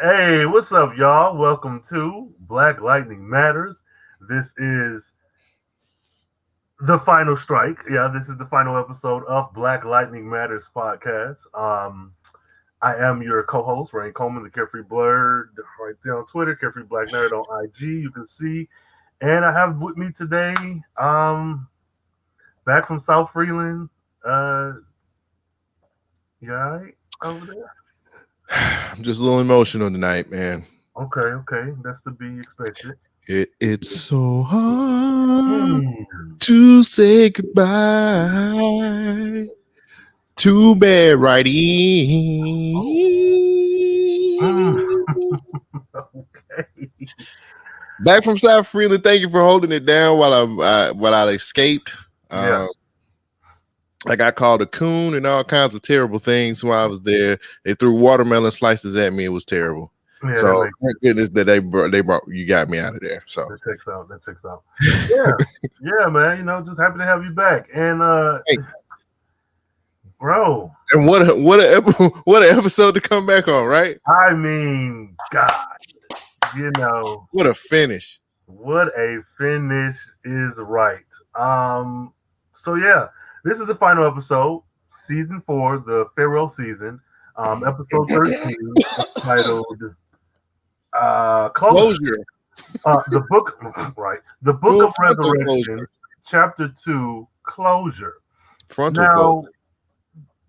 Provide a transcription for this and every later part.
Hey, what's up, y'all? Welcome to Black Lightning Matters. This is the final strike. Yeah, this is the final episode of Black Lightning Matters podcast. I am your co-host, Rhayne Coleman, the Carefree Blurred, right there on Twitter, CarefreeBlackNerd on IG. You can see, and I have with me today, back from South Freeland. Uh, you all right over there? I'm just a little emotional tonight, man. Okay, that's to be expected. It's so hard Hmm. to say goodbye to bed writing. Mm. Okay. Back from South Freeland, thank you for holding it down while I escaped. Yeah. I got called a coon and all kinds of terrible things while I was there. They threw watermelon slices at me. It was terrible. Yeah, that So makes thank goodness that they brought you got me out of there. So that checks out. That checks out. Yeah, yeah, man. Just happy to have you back. And Hey. bro, And what an episode to come back on, right? I mean, God, What a finish. what a finish is right. So yeah, this is the final episode, season 4, the farewell season. Episode 13, titled Closure. The book, right? The Book Full of frontal Resurrection, closure. Chapter 2, Closure. Frontal Now, closure.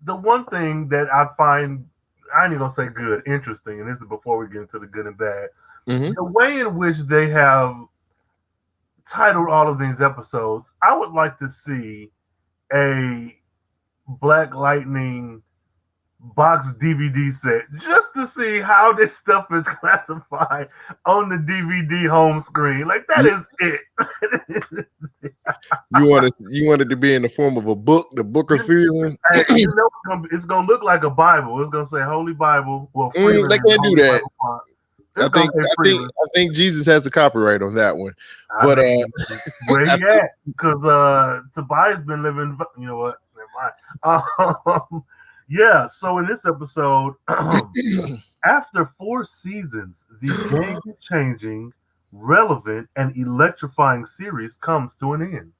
the one thing that I find, I ain't gonna say good, interesting, and this is before we get into the good and bad, Mhm. the way in which they have titled all of these episodes, I would like to see a Black Lightning box DVD set just to see how this stuff is classified on the DVD home screen. Like that is it. You want it to be in the form of a book, the book of feeling. Hey, it's gonna look like a Bible. It's gonna say Holy Bible. Well, Freeland They can't do Holy that. Bible font. I It's gonna think say I think Freeland. I think Jesus has the copyright on that one. I But mean, where he at? Because Tobias been living. You know what? Never mind. Yeah. So in this episode, after 4 seasons, the game-changing, relevant, and electrifying series comes to an end.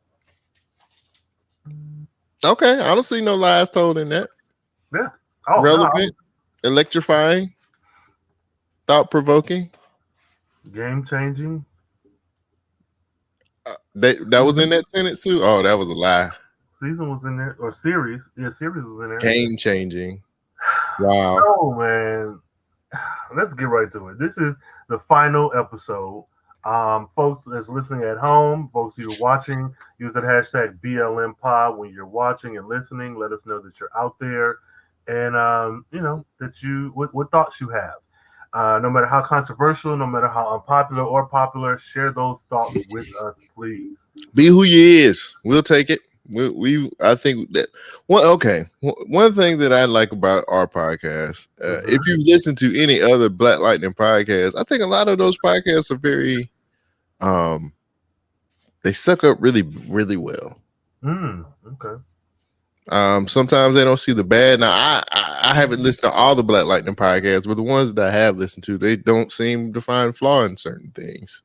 okay, I don't see no lies told in that. Yeah. Oh, Relevant, electrifying, thought-provoking. game-changing. That was in that sentence too. Oh, that was a lie. Season was in there, or series. Yeah, series was in there. Game changing. Wow. So, man, let's get right to it. This is the final episode. Folks that's listening at home, folks who are watching, use that hashtag BLMPod when you're watching and listening. Let us know that you're out there, and that what thoughts you have. No matter how controversial, no matter how unpopular or popular, share those thoughts with us, please. Be who you is. We'll take it. I think that one thing that I like about our podcast, if you listen to any other Black Lightning podcast, I think a lot of those podcasts are very they suck up really, really well. Okay. Sometimes they don't see the bad. Now I haven't listened to all the Black Lightning podcasts, but the ones that I have listened to, they don't seem to find flaw in certain things.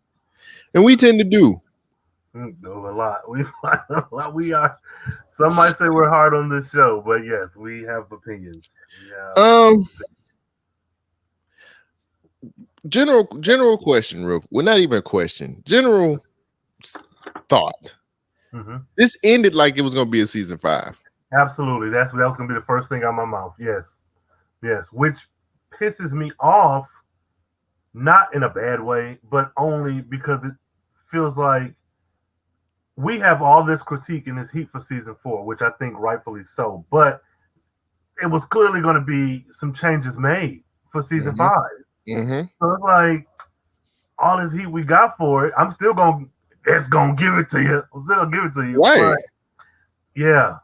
And we tend to do. A lot. We find a lot. We are. Some might say we're hard on this show, but yes, we have opinions. Yeah. General question, real. Well, not even a question. General thought. Mm-hmm. This ended like it was going to be a season 5. Absolutely. That was going to be the first thing out of my mouth. Yes. Which pisses me off, not in a bad way, but only because it feels like we have all this critique and this heat for season 4, which I think rightfully so. But it was clearly going to be some changes made for season 5. Mm-hmm. So it's like all this heat we got for it, I'm still going to give it to you. I'm still going to give it to you. Right. But yeah.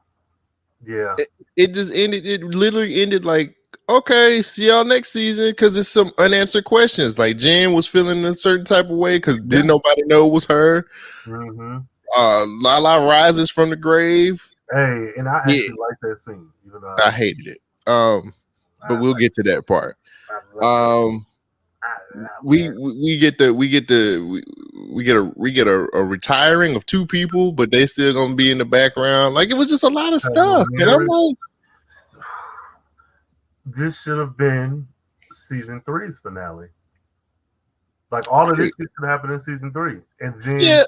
It just ended. It literally ended like, okay, see y'all next season, because it's some unanswered questions. Like Jen was feeling a certain type of way because didn't nobody know it was her. Mm-hmm. Lala rises from the grave. Hey, and I actually like that scene. Even though I hated it. But we'll get to that part. we get a retiring of two people, but they still gonna be in the background. Like, it was just a lot of stuff, and I'm like, this should have been season 3's finale. Like, all of this should happen in season 3, and then yeah.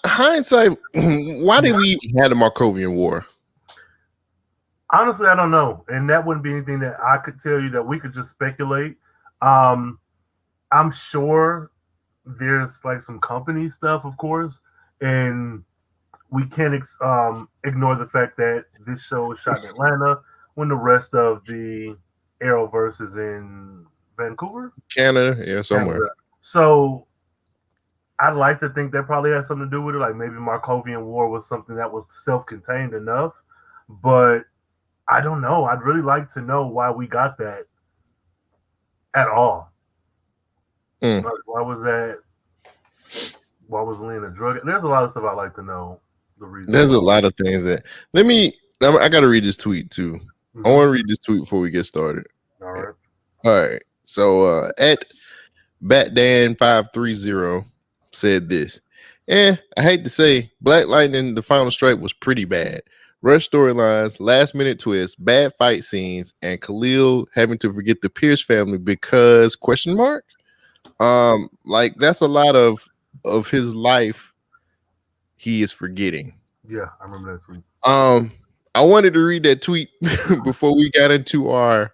Hindsight, why did we have the Markovian War? Honestly, I don't know, and that wouldn't be anything that I could tell you. That we could just speculate. I'm sure there's like some company stuff, of course, and we can't ignore the fact that this show was shot in Atlanta when the rest of the Arrowverse is in Vancouver, Canada, yeah, somewhere. Canada. So I'd like to think that probably has something to do with it. Like, maybe Markovian War was something that was self-contained enough, but I don't know. I'd really like to know why we got that at all. Like, why was that? Why was Lena drug? There's a lot of stuff I'd like to know. The reason. There's a lot of things that. I got to read this tweet too. Mm-hmm. I want to read this tweet before we get started. All right. All right. So at Batdan530 said this. I hate to say, Black Lightning, the final strike was pretty bad. Rush storylines, last minute twists, bad fight scenes, and Khalil having to forget the Pierce family because ? Like, that's a lot of his life he is forgetting. Yeah, I remember that tweet. I wanted to read that tweet before we got into our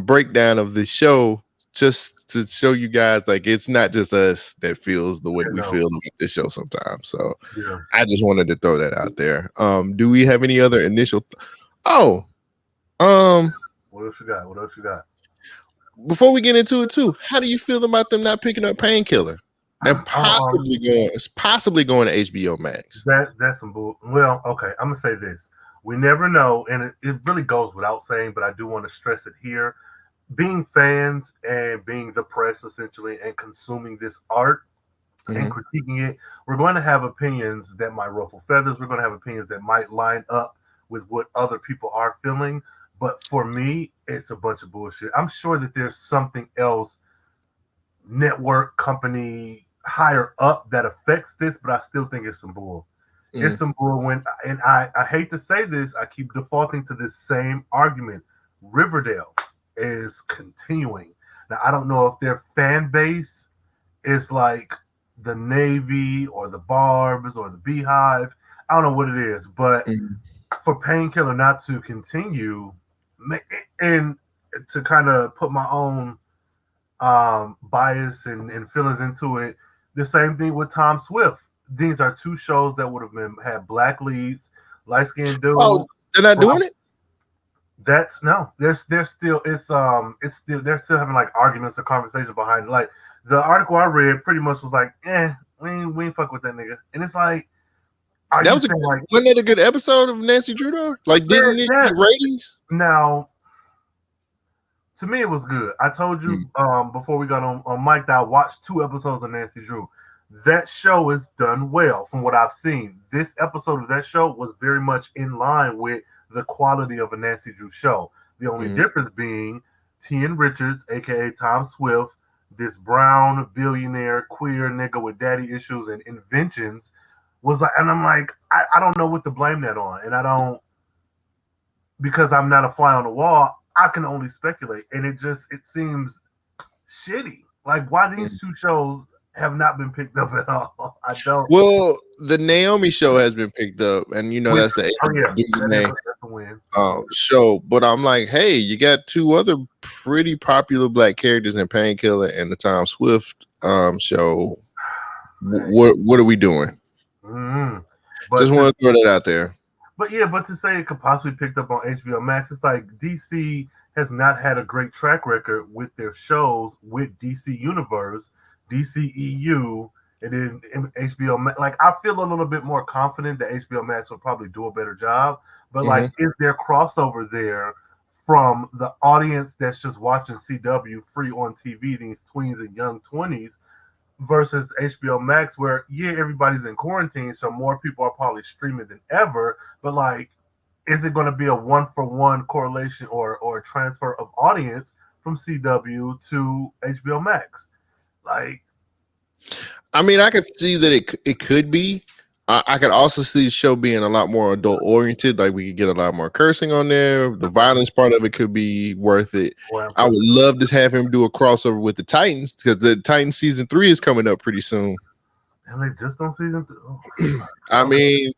breakdown of the show, just to show you guys, like, it's not just us that feels the way we feel about this show sometimes. So yeah. I just wanted to throw that out there. Do we have any other initial? What else you got? Before we get into it too, how do you feel about them not picking up Painkiller and possibly going to HBO Max? That's some bull. Well, okay, I'm gonna say this: we never know, and it really goes without saying, but I do want to stress it here. Being fans and being the press, essentially, and consuming this art and critiquing it, we're going to have opinions that might ruffle feathers. We're going to have opinions that might line up with what other people are feeling. But for me, it's a bunch of bullshit. I'm sure that there's something else, network, company, higher up, that affects this, but I still think it's some bull. It's some bull and I hate to say this, I keep defaulting to this same argument. Riverdale is continuing. Now, I don't know if their fan base is like the Navy or the Barbs or the Beehive. I don't know what it is, but for Painkiller not to continue, and to kind of put my own bias and feelings into it, the same thing with Tom Swift. These are two shows that would have had black leads, light-skinned dude. Oh, they're not doing it? They're still they're still having like arguments or conversations behind it. Like, the article I read pretty much was like, we ain't fuck with that nigga. And it's like, wasn't that a good episode of Nancy Drew though? Like, didn't it get ratings? Now, to me, it was good. I told you before we got on mic that I watched 2 episodes of Nancy Drew. That show is done well from what I've seen. This episode of that show was very much in line with the quality of a Nancy Drew show. The only difference being T.N. Richards, aka Tom Swift, this brown billionaire queer nigga with daddy issues and inventions, was like, and I'm like, I don't know what to blame that on, and I don't, because I'm not a fly on the wall. I can only speculate, and it seems shitty. Like, why these 2 shows have not been picked up at all? I don't. Well, the Naomi show has been picked up, and that's the show. But I'm like, hey, you got 2 other pretty popular black characters in Painkiller and the Tom Swift show. What are we doing? Just want to throw that out there. But to say it could possibly be picked up on HBO Max, it's like DC has not had a great track record with their shows with DC Universe, DCEU, and then HBO Max. Like, I feel a little bit more confident that HBO Max will probably do a better job. But like, is there crossover there from the audience that's just watching CW free on TV, these tweens and young 20s, versus HBO Max, where everybody's in quarantine, so more people are probably streaming than ever. But like, is it going to be a 1-for-1 correlation or transfer of audience from CW to HBO Max. Like, I mean, I could see that it could be. I could also see the show being a lot more adult oriented. Like we could get a lot more cursing on there. The violence part of it could be worth it. I would love to have him do a crossover with the Titans because the Titans season 3 is coming up pretty soon. And they just on season 3. Oh, I mean,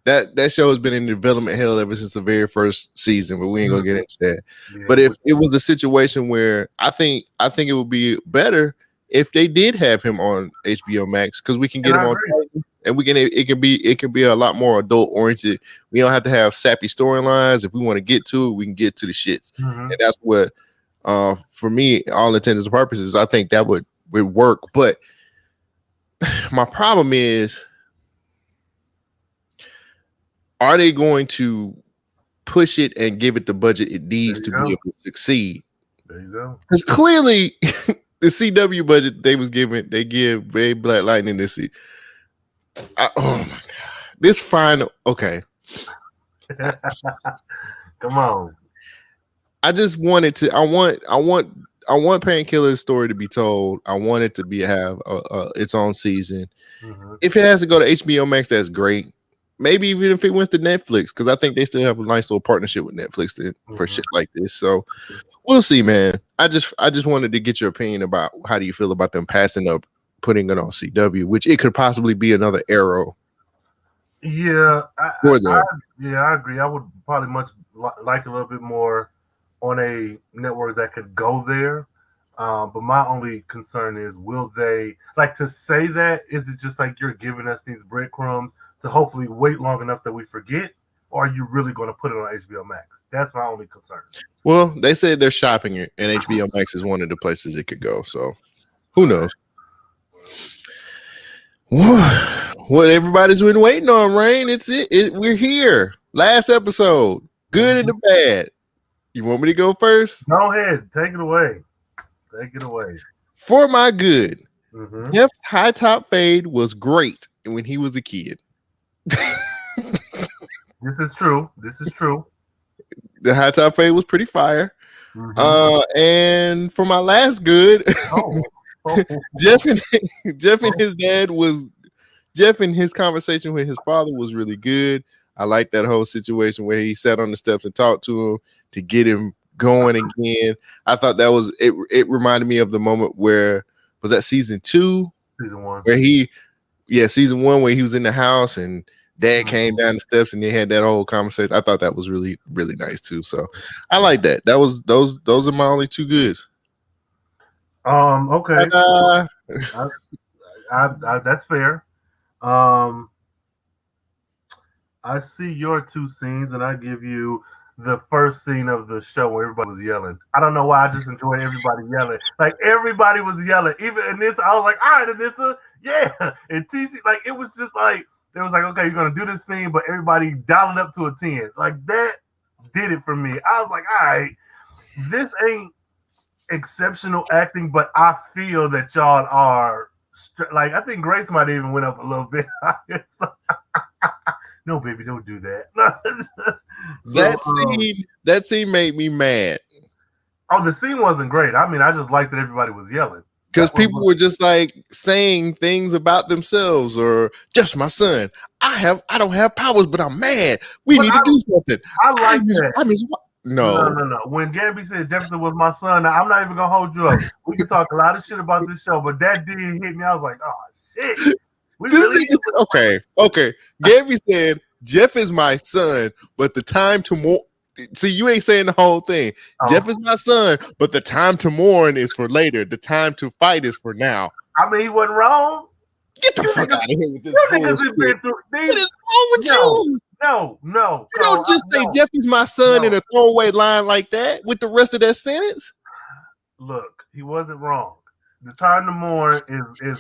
that show has been in development hell ever since the very first season, but we ain't gonna get into that. Yeah, but if it was a situation where I think it would be better if they did have him on HBO Max because we can get him on Titans, and it can be a lot more adult oriented. We don't have to have sappy storylines. If we want to get to it, we can get to the shits. And that's what for me, all intents and purposes, I think that would work. But my problem is, are they going to push it and give it the budget it needs to be able to succeed? There you go. Because clearly the CW budget they give Black Lightning this. Oh my god! This final, okay. Come on. I just wanted to. I want Painkiller's story to be told. I want it to have its own season. If it has to go to HBO Max, that's great. Maybe even if it went to Netflix, because I think they still have a nice little partnership with Netflix for shit like this. So we'll see, man. I just wanted to get your opinion about how do you feel about them passing up putting it on CW, which it could possibly be another Arrow. Yeah, I agree. I would probably much like a little bit more on a network that could go there. But my only concern is, will they like to say that? Is it just like you're giving us these breadcrumbs to hopefully wait long enough that we forget? Or are you really going to put it on HBO Max? That's my only concern. Well, they said they're shopping it, and HBO Max is one of the places it could go. So who knows? What everybody's been waiting on, Rhayne. It's it. We're here. Last episode. Good and the bad. You want me to go first? Go ahead. Take it away. Take it away. For my good. Jeff's high top fade was great when he was a kid. This is true. The high top fade was pretty fire. And for my last good, Jeff and his conversation with his father was really good. I like that whole situation where he sat on the steps and talked to him to get him going again. I thought that was it. It reminded me of the moment where was that season 2? Season 1. Where season 1 where he was in the house and Dad came down the steps and they had that whole conversation. I thought that was really, really nice too. So I like that. That was those are my only 2 goods. Okay. That's fair. I see your 2 scenes, and I give you the first scene of the show where everybody was yelling. I don't know why, I just enjoyed everybody yelling. Like, everybody was yelling. Even Anissa, I was like, all right, Anissa, yeah. And TC, like, it was just like, it was like, okay, you're going to do this scene, but everybody dialed up to a 10. Like, that did it for me. I was like, all right, this ain't exceptional acting, but I feel that y'all are, like, I think Grace might even went up a little bit. No, baby, don't do that. That scene made me mad. Oh, the scene wasn't great. I mean, I just liked that everybody was yelling. Because people were just like saying things about themselves, or just my son. I don't have powers, but I'm mad. We need to do something. I like that. No. When Gabby said Jefferson was my son, now, I'm not even gonna hold you up. We can talk a lot of shit about this show, but that did hit me. I was like, oh shit. Okay. Gabby said Jeff is my son, but the time to mourn. See, you ain't saying the whole thing. Jeff is my son, but the time to mourn is for later. The time to fight is for now. I mean, he wasn't wrong. Get the fuck out of here with this bullshit. What is wrong with you? No. You don't just say Jeff is my son in a throwaway line like that with the rest of that sentence. Look, he wasn't wrong. The time to mourn is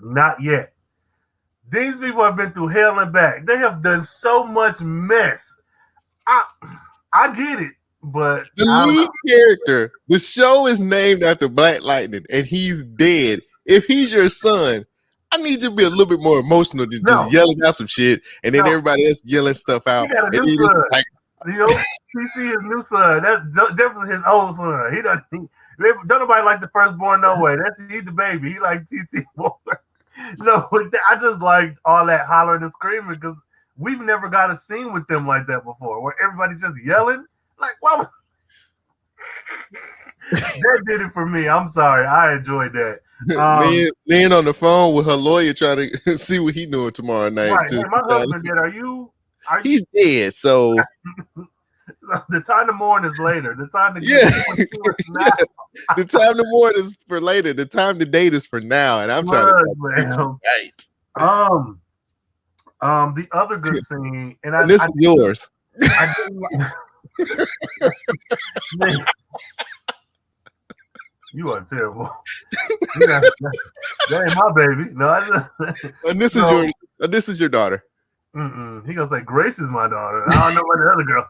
not yet. These people have been through hell and back. They have done so much mess. I get it, but the lead character, the show is named after Black Lightning, and he's dead. If he's your son, I need you to be a little bit more emotional than just yelling out some shit, and then everybody else yelling stuff out. He got a new son. TC his new son. That's Jefferson his old son. Don't nobody like the firstborn, no way. He's the baby. He like TC more. No, I just like all that hollering and screaming because we've never got a scene with them like that before, where everybody's just yelling. Like, what was that? Did it for me. I'm sorry. I enjoyed that. Laying on the phone with her lawyer trying to see what he doing tomorrow night. Right. Hey, my husband dead. Are you? He's dead. So the time to mourn is later. The time to now. The time to mourn is for later. The time to date is for now. And I'm trying to right. The other good scene, and this is yours. You are terrible. That ain't my baby. No, and this is your daughter. He gonna say Grace is my daughter. I don't know about the other girl.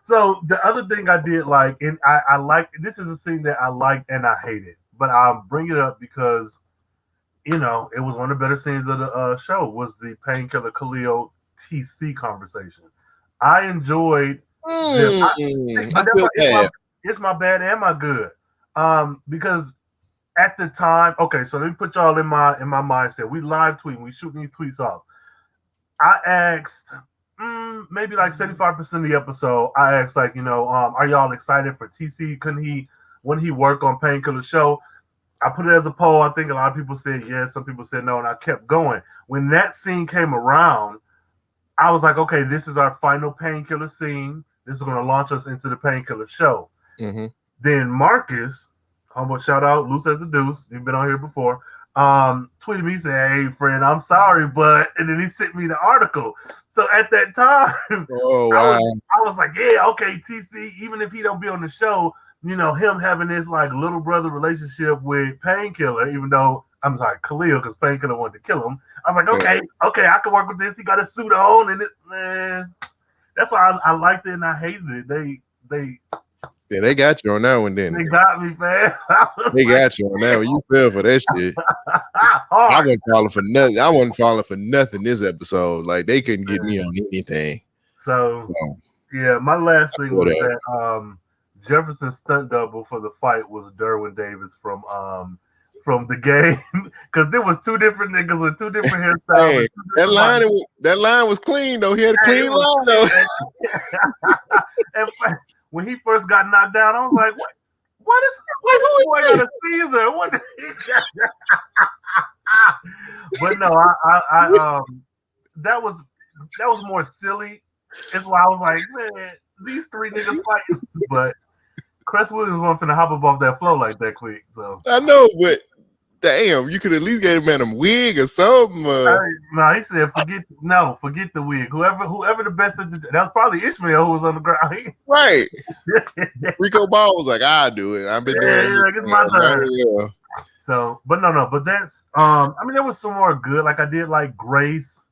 So the other thing I did like, and I like, this is a scene that I liked and I hated, but I'll bring it up because it was one of the better scenes of the show. Was the Painkiller Khalil TC conversation. I enjoyed. It's my bad and my good. Because at the time, okay, so let me put y'all in my mindset. We live tweeting, we shooting these tweets off. I asked maybe like 75% of the episode. I asked like, are y'all excited for TC? When he work on Painkiller Show? I put it as a poll. I think a lot of people said yes, some people said no, and I kept going. When that scene came around, I was like, okay, this is our final Painkiller scene. This is going to launch us into the Painkiller Show. Mm-hmm. Then Marcus, humble shout out, loose as the deuce, you've been on here before, tweeted me, said, hey, friend, I'm sorry, but, and then he sent me the article. So at that time, I was like, yeah, okay, TC, even if he don't be on the show, him having this like little brother relationship with Painkiller, even though, I'm sorry, Khalil, because Painkiller wanted to kill him. I was like, okay, I can work with this. He got a suit on, and that's why I liked it and I hated it. They got you on that one, didn't they? They got me, man. They got you on that one. You fell for that shit. I wasn't falling for nothing. I wasn't falling for nothing this episode. Like, they couldn't get me on anything. So yeah, my last thing was that Jefferson's stunt double for the fight was Derwin Davis from the game, because there was two different niggas with two different hairstyles. Hey, that line was clean though. He had a clean line though. And when he first got knocked down, I was like, what is boy got a Caesar? What? But no, I that was more silly. That's why I was like, man, these three niggas fighting. But Chris Williams wasn't finna hop up off that floor like that quick. So I know, but damn, you could at least get a man a wig or something. No, he said, forget the wig. Whoever the best at that was probably Ishmael who was on the ground. Right. Rico Ball was like, I'll do it. I've been doing it. It's my turn. Yeah. So, but but that's there was some more good. Like, I did like Grace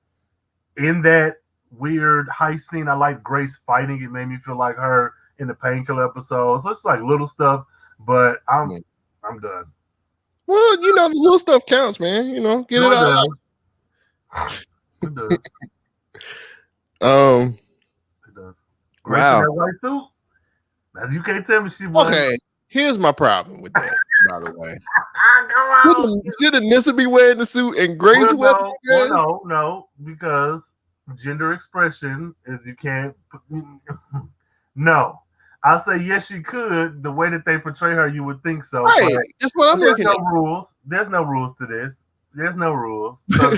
in that weird heist scene. I liked Grace fighting. It made me feel like her in the Painkiller episode. So it's like little stuff, but I'm done. Well, the little stuff counts, man. Get it out. It does. It does. Grace in that white suit. Now, you can't tell me she was. Okay, here's my problem with that, by the way. Come on. Should Nissa be wearing the suit and Grace No, because gender expression is you can't. No. I'll say yes, she could. The way that they portray her, you would think so. Right. That's what I'm looking at. Rules. There's no rules to this. There's no rules. So,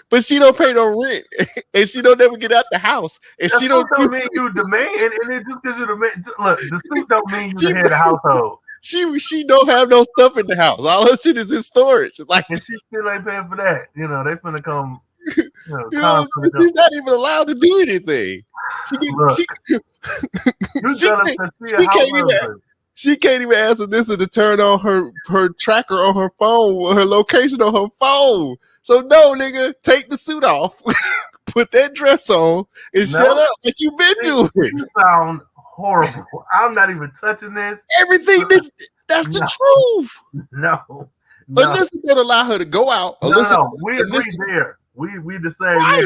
but she don't pay no rent, and she don't never get out the house, and she don't mean you the man. And it just because you're the man, look, the suit don't mean you the head of the household. She don't have no stuff in the house. All her shit is in storage. Like, and she still ain't paying for that. They finna come. She's not even allowed to do anything. She can't even ask Anissa to turn on her tracker on her phone, her location on her phone. So no, nigga, take the suit off, put that dress on, and shut up like you've been doing. You sound horrible. I'm not even touching this. Everything that's the truth. No. Anissa can allow her to go out. We agree there. We the same. Right.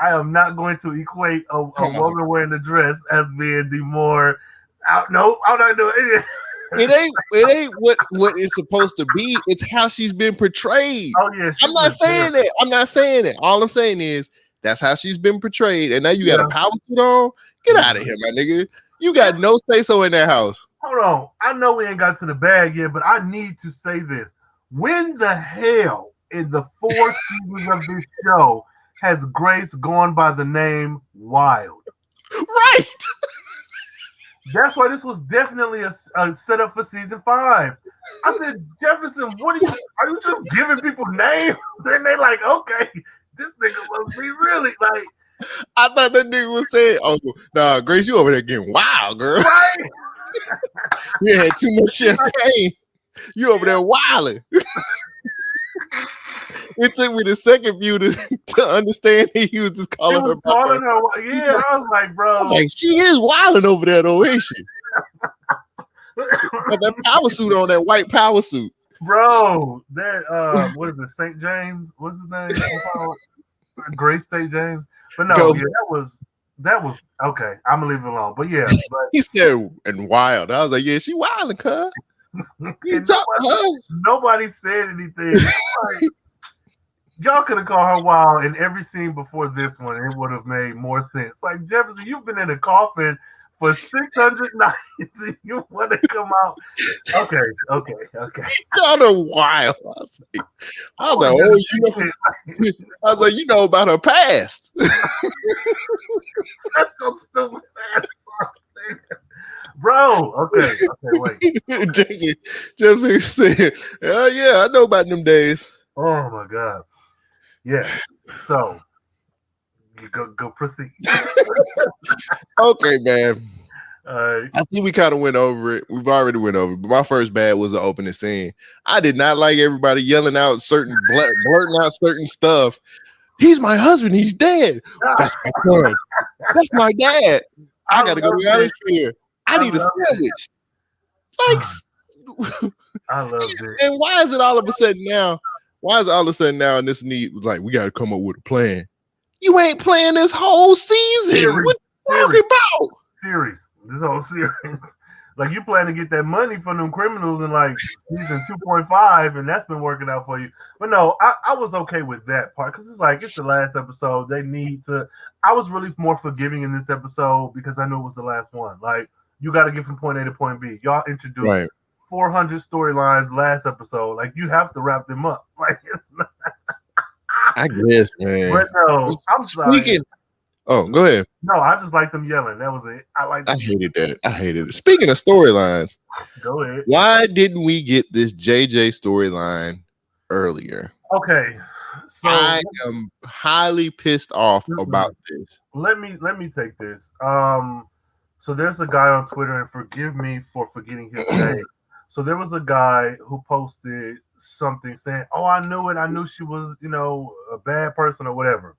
I am not going to equate a woman wearing a dress as being the more. I'm not doing it. It ain't what it's supposed to be. It's how she's been portrayed. Oh yeah, I'm not saying that. I'm not saying it. All I'm saying is that's how she's been portrayed. And now you got a power suit on. Get out of here, my nigga. You got no say so in that house. Hold on. I know we ain't got to the bag yet, but I need to say this. When the hell in the 4 seasons of this show has Grace gone by the name Wild? Right. That's why this was definitely a setup for season 5. I said, Jefferson, what are you just giving people names? Then they like, okay, this nigga must be really like. I thought that nigga was saying, "Oh, nah, Grace, you over there getting wild, girl. Right? You had too much champagne. You over there wilding." It took me the second view to understand he was just calling her. Yeah, I was like, bro. I was like, she is wilding over there, though, ain't she? Got that power suit on, that white power suit. Bro, that what is it, St. James? What's his name? Grace St. James. But no, yeah, that was okay. I'm gonna leave it alone. But yeah, he said and wild. I was like, yeah, she wilding, cuz. Nobody said anything. Like, y'all could have called her wild in every scene before this one. It would have made more sense. Like, Jefferson, you've been in a coffin for 600 nights. And you want to come out? Okay. Y'all are wild. I was like, you know about her past. That's so stupid. Bro, okay, wait. Jefferson said, "Oh yeah, I know about them days." Oh my god. Yes. So you go proceed. Okay, man. I think we kind of went over it. We've already went over it. But my first bad was the opening scene. I did not like everybody yelling out blurting out certain stuff. He's my husband. He's dead. That's my son. That's my dad. I gotta go to the atmosphere. I need a sandwich. Like, I love it. And why is it all of a sudden now? Why is it all of a sudden now? And this need was like, we got to come up with a plan. You ain't playing this whole season. What you talking about? Series. This whole series. Like, you plan to get that money from them criminals in like season 2.5, and that's been working out for you. But no, I was okay with that part because it's like it's the last episode. They need to. I was really more forgiving in this episode because I knew it was the last one. Like, you got to get from point A to point B. Y'all introduced 400 storylines last episode. Like, you have to wrap them up. Like, it's not. I guess, man. But no, I'm sorry. Oh, go ahead. No, I just like them yelling. That was it. I hated that. I hated it. Speaking of storylines, go ahead. Why didn't we get this JJ storyline earlier? Okay, so I am highly pissed off about this. Let me take this. So there's a guy on Twitter, and forgive me for forgetting his name. So there was a guy who posted something saying, "Oh, I knew it. I knew she was, a bad person or whatever."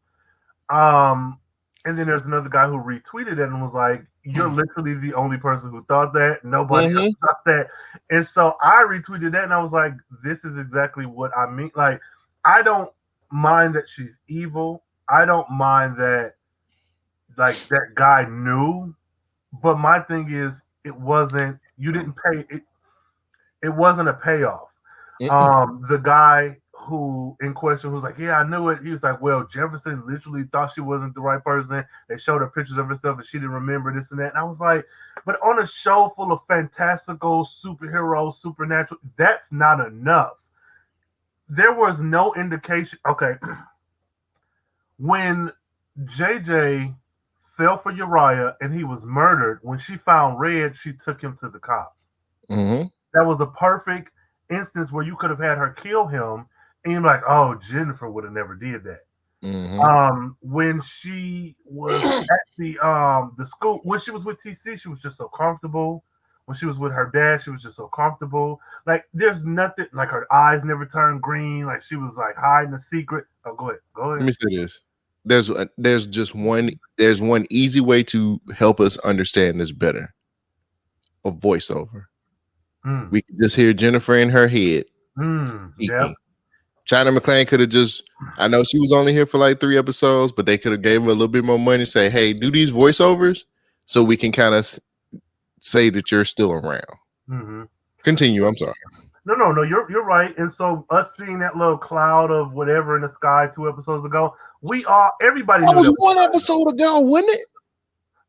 And then there's another guy who retweeted it and was like, "You're literally the only person who thought that. Nobody else thought that." And so I retweeted that and I was like, "This is exactly what I mean." Like, I don't mind that she's evil. I don't mind that, like, that guy knew. But my thing is, you didn't pay it. It wasn't a payoff. The guy who in question was like, "Yeah, I knew it." He was like, "Well, Jefferson literally thought she wasn't the right person. They showed her pictures of herself and she didn't remember this and that." And I was like, but on a show full of fantastical superheroes, supernatural, that's not enough. There was no indication. Okay. When JJ fell for Uriah and he was murdered, when she found Red, she took him to the cops. That was a perfect instance where you could have had her kill him. And you're like, "Oh, Jennifer would have never did that." When she was at the school, when she was with TC, she was just so comfortable. When she was with her dad, she was just so comfortable. Like, there's nothing, like, her eyes never turned green. Like, she was like hiding a secret. Oh, go ahead. Let me say this. There's one easy way to help us understand this better. A voiceover. We could just hear Jennifer in her head. Yeah. China McClain could have just, I know she was only here for like 3 episodes, but they could have gave her a little bit more money, say, "Hey, do these voiceovers so we can kind of say that you're still around." Continue. I'm sorry. No. You're right. And so us seeing that little cloud of whatever in the sky 2 episodes ago, everybody That knew was that one episode ago, wasn't it?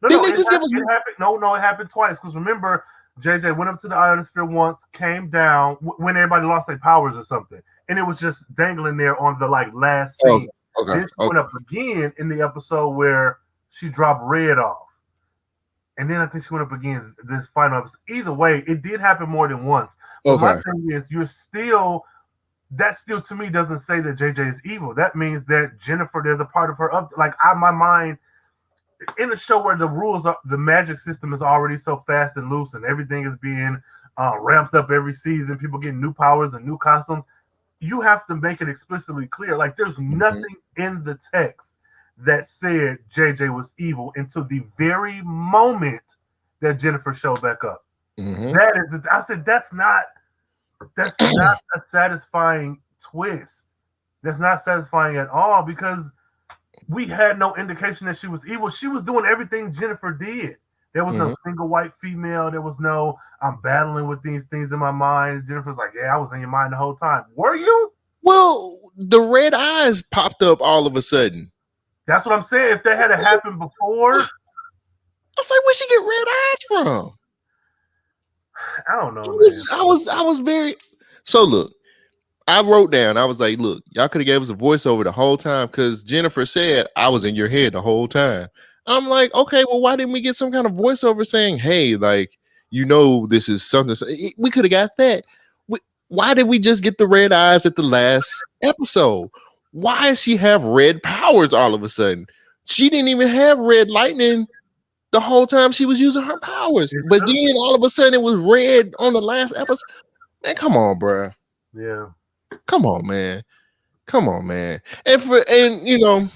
No, Didn't they just give us? it happened. No, it happened twice. Because remember, JJ went up to the ionosphere once, came down when everybody lost their powers or something, and it was just dangling there on the last scene. Okay. Then she went up again in the episode where she dropped Red off. And then I think she went up again this final episode. Either way, it did happen more than once. But my thing is, that still to me doesn't say that JJ is evil. That means that Jennifer, there's a part of her my mind in a show where the magic system is already so fast and loose, and everything is being ramped up every season. People getting new powers and new costumes. You have to make it explicitly clear. Like there's nothing in the text that said JJ was evil until the very moment that Jennifer showed back up. I said that's not a satisfying twist. That's not satisfying at all because we had no indication that she was evil. She was doing everything Jennifer did. There was no single white female. There was no I'm battling with these things in my mind. Jennifer's like, yeah, I was in your mind the whole time. Were you? Well, the red eyes popped up all of a sudden. That's what I'm saying. If that had happened before, I was like, where'd she get red eyes from? I don't know. I was very so look. I wrote down. I was like, look, y'all could have gave us a voiceover the whole time because Jennifer said I was in your head the whole time. I'm like, okay, well, why didn't we get some kind of voiceover saying, hey, like, this is something? We could have got that. Why did we just get the red eyes at the last episode? Why does she have red powers all of a sudden? She didn't even have red lightning the whole time she was using her powers. But then all of a sudden it was red on the last episode. Man, come on, bro. Yeah. Come on, man. And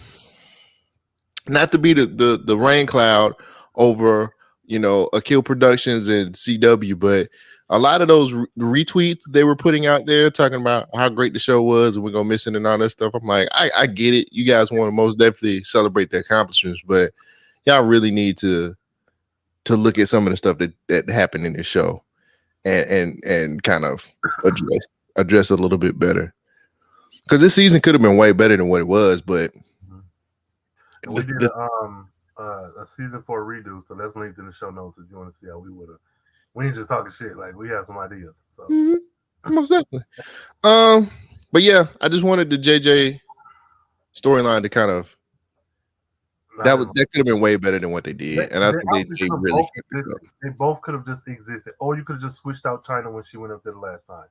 not to be the rain cloud over, Akil Productions and CW, but a lot of those retweets they were putting out there talking about how great the show was and we're gonna miss it and all that stuff. I'm like, I get it. You guys want to most definitely celebrate the accomplishments, but y'all really need to look at some of the stuff that happened in this show and kind of address a little bit better. Because this season could have been way better than what it was, but we did a season 4 redo, so that's linked in the show notes if you want to see how we would have. We ain't just talking shit, like we have some ideas. So most definitely. But yeah, I just wanted the JJ storyline to kind of that could have been way better than what they did, and I think they really they both could have just existed, or you could have just switched out China when she went up there the last time.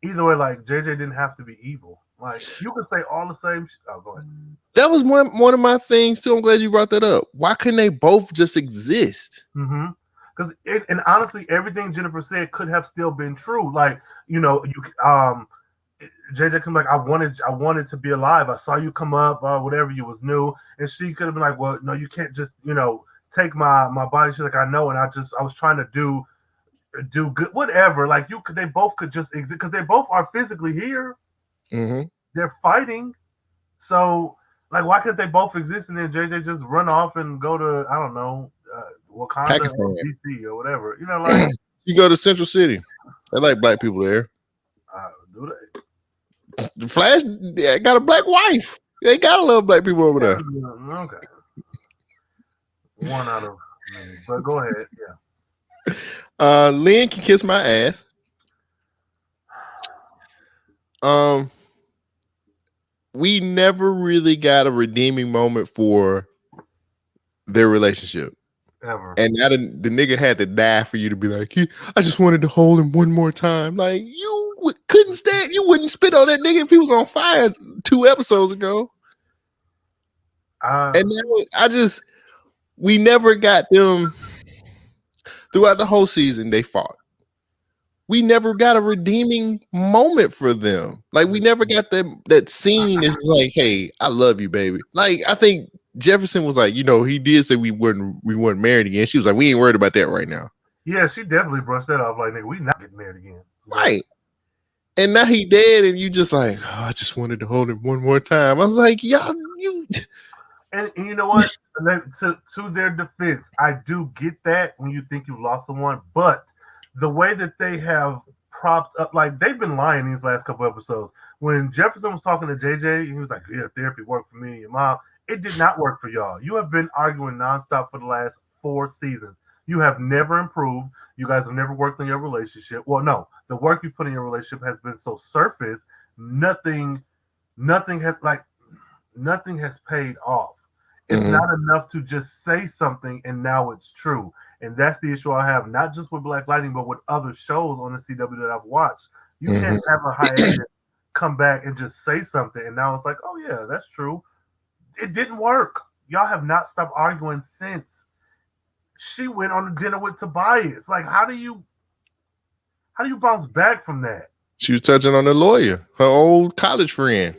Either way, like JJ didn't have to be evil. Like you could say all the same. Oh, go ahead. That was one of my things too. I'm glad you brought that up. Why couldn't they both just exist? Because and honestly, everything Jennifer said could have still been true. Like JJ comes like, I wanted to be alive. I saw you come up, whatever you was new, and she could have been like, well, no, you can't just take my body. She's like, I know, and I was trying to do good, whatever. Like they both could just exist because they both are physically here. They're fighting, so like, why couldn't they both exist and then JJ just run off and go to I don't know, Wakanda Pakistan. or DC or whatever? Like you go to Central City. They like black people there. Do they? The Flash got a black wife. They got a lot of black people over there. Okay. One out of many. But go ahead. Yeah. Lynn can kiss my ass. We never really got a redeeming moment for their relationship. Ever. And now the nigga had to die for you to be like, I just wanted to hold him one more time. Like, you couldn't stand, you wouldn't spit on that nigga if he was on fire 2 episodes ago. And now we never got them throughout the whole season. They fought. We never got a redeeming moment for them. Like, we never got that scene. It's like, hey, I love you, baby. Like, I think Jefferson was like, he did say we weren't married again. She was like, we ain't worried about that right now. Yeah, she definitely brushed that off. Like, nigga, we not getting married again. Right. And now he dead, and you just like, I just wanted to hold him one more time. I was like, y'all, you. And you know what? To their defense, I do get that when you think you lost someone, but the way that they have propped up. Like they've been lying these last couple episodes. When Jefferson was talking to JJ, he was like, "Yeah, therapy worked for me and mom." It did not work for y'all. You have been arguing nonstop for the last 4 seasons. You have never improved. You guys have never worked on your relationship. Well, no, the work you put in your relationship has been so surface. Nothing, nothing has like nothing has paid off. It's Mm-hmm. not enough to just say something and now it's true. And that's the issue I have, not just with Black Lightning, but with other shows on the CW that I've watched. You Mm-hmm. can't have a hiatus come back and just say something and now it's like, oh yeah, that's true. It didn't work. Y'all have not stopped arguing since. She went on a dinner with Tobias. Like, how do you bounce back from that? She was touching on the lawyer, her old college friend.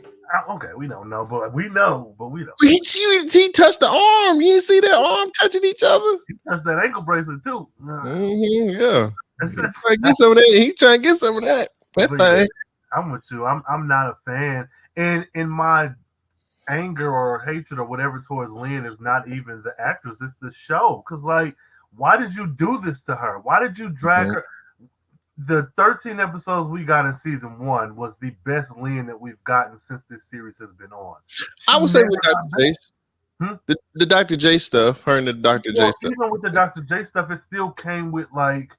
Okay, we don't know, but we know, but we don't. He touched the arm. You see that arm touching each other? He touched that ankle bracelet too. Mm-hmm, yeah. It's He just, trying to get some of that. He trying to get some of that. That but yeah, thing. I'm with you. I'm not a fan, and in my anger or hatred or whatever towards Lynn is not even the actress; it's the show. Because like, why did you do this to her? Why did you drag Mm-hmm. her? The 13 episodes we got in season 1 was the best Lynn that we've gotten since this series has been on. She I would say never with got Dr. back. J, the Dr. J stuff, her and the Dr. J Well, stuff. even with the Dr. J stuff, it still came with like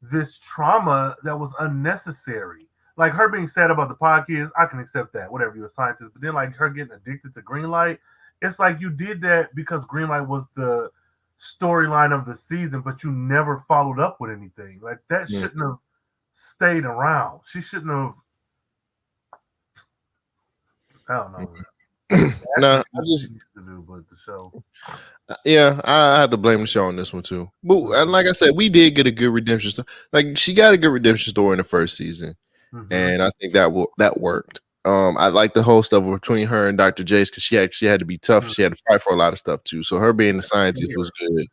this trauma that was unnecessary. Like her being sad about the podcast, I can accept that, whatever, you're a scientist. But then like her getting addicted to Greenlight, it's like you did that because Greenlight was the storyline of the season, but you never followed up with anything. Like that Mm. shouldn't have stayed around. She shouldn't have. I don't know. No, That's I what just she needs to do, but the show. yeah, I have to blame the show on this one too. But and like I said, we did get a good redemption story. Like she got a good redemption story in the first season, and I think that worked. I like the whole stuff between her and Dr. Jace because she actually had to be tough. She had to fight for a lot of stuff too. So her being the scientist was good.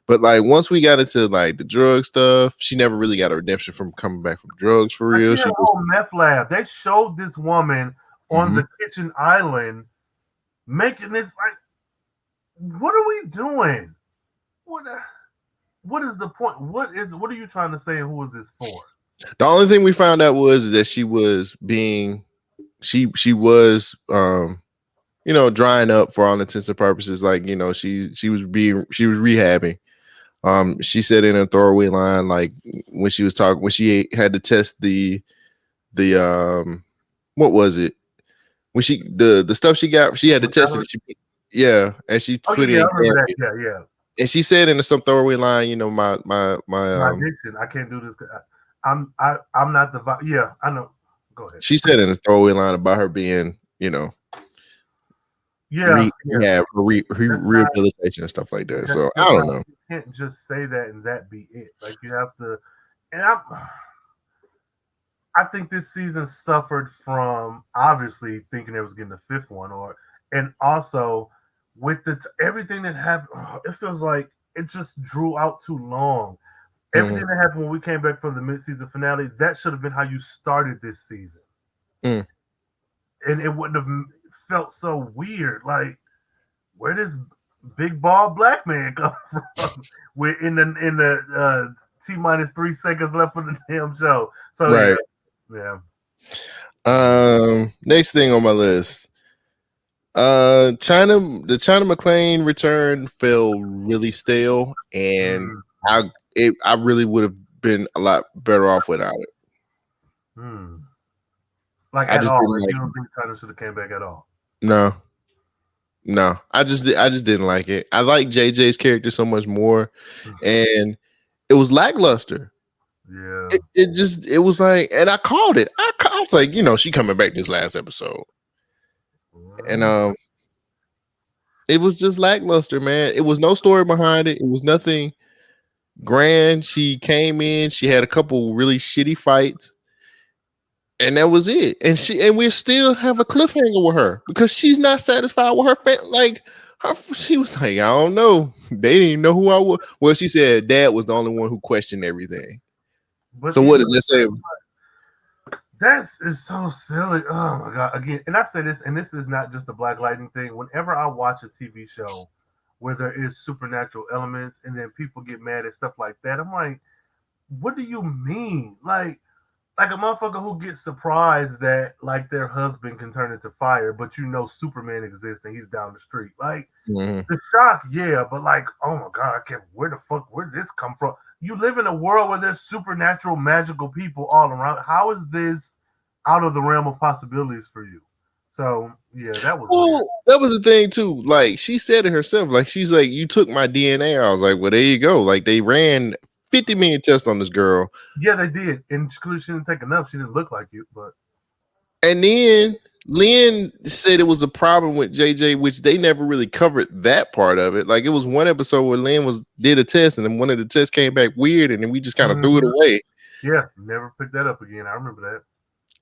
But like once we got into like the drug stuff, she never really got a redemption from coming back from drugs for She real. had She a whole meth lab. They showed this woman on the kitchen island making this like, what are we doing? What is the point? What are you trying to say? And who is this for? The only thing we found out was that she was being she was drying up for all intents and purposes. Like, she was rehabbing. She said in a throwaway line, like when she had to test the what was it? When the stuff she got, she had to test it. And she put yeah, in I remember that. Yeah. And she said in some throwaway line, my My addiction. I can't do this. I'm not the yeah. I know. Go ahead. She said in a throwaway line about her being, rehabilitation and stuff like that. So I don't know. You can't just say that and that be it. Like you have to. And I think this season suffered from obviously thinking it was getting the 5th one, and also with everything that happened. It feels like it just drew out too long. Everything that happened when we came back from the mid-season finale, that should have been how you started this season. And it wouldn't have felt so weird. Like, where does big bald black man come from? We're in the T-3 seconds left for the damn show. So right. Yeah. Next thing on my list. The China McClain return felt really stale, and I really would have been a lot better off without it. Like at all, you don't think China should have came back at all? No, I just didn't like it. I like JJ's character so much more, and it was lackluster. Yeah, it was like, and I called it. I was like, she coming back this last episode, and it was just lackluster, man. It was no story behind it. It was nothing grand. She came in, she had a couple really shitty fights, and that was it. And we still have a cliffhanger with her because she's not satisfied with her she was like, I don't know. They didn't know who I was. Well, she said Dad was the only one who questioned everything. But so what does that say? That is so silly. Oh my god! Again, and I say this, and this is not just the Black Lightning thing. Whenever I watch a TV show where there is supernatural elements, and then people get mad at stuff like that, I'm like, what do you mean? Like, like a motherfucker who gets surprised that like their husband can turn into fire, but Superman exists and he's down the street. Like the shock, yeah, but like, oh my god, I can't. Where the fuck? Where did this come from? You live in a world where there's supernatural, magical people all around. How is this out of the realm of possibilities for you? So yeah, that was weird. That was the thing too. Like she said it herself. Like she's like, you took my DNA. I was like, well, there you go. Like they ran 50 million tests on this girl. Yeah, they did, and she didn't take enough. She didn't look like you, but and then Lynn said it was a problem with JJ, which they never really covered that part of it. Like it was one episode where Lynn did a test, and then one of the tests came back weird, and then we just kind of threw it away. Yeah, never picked that up again. I remember that.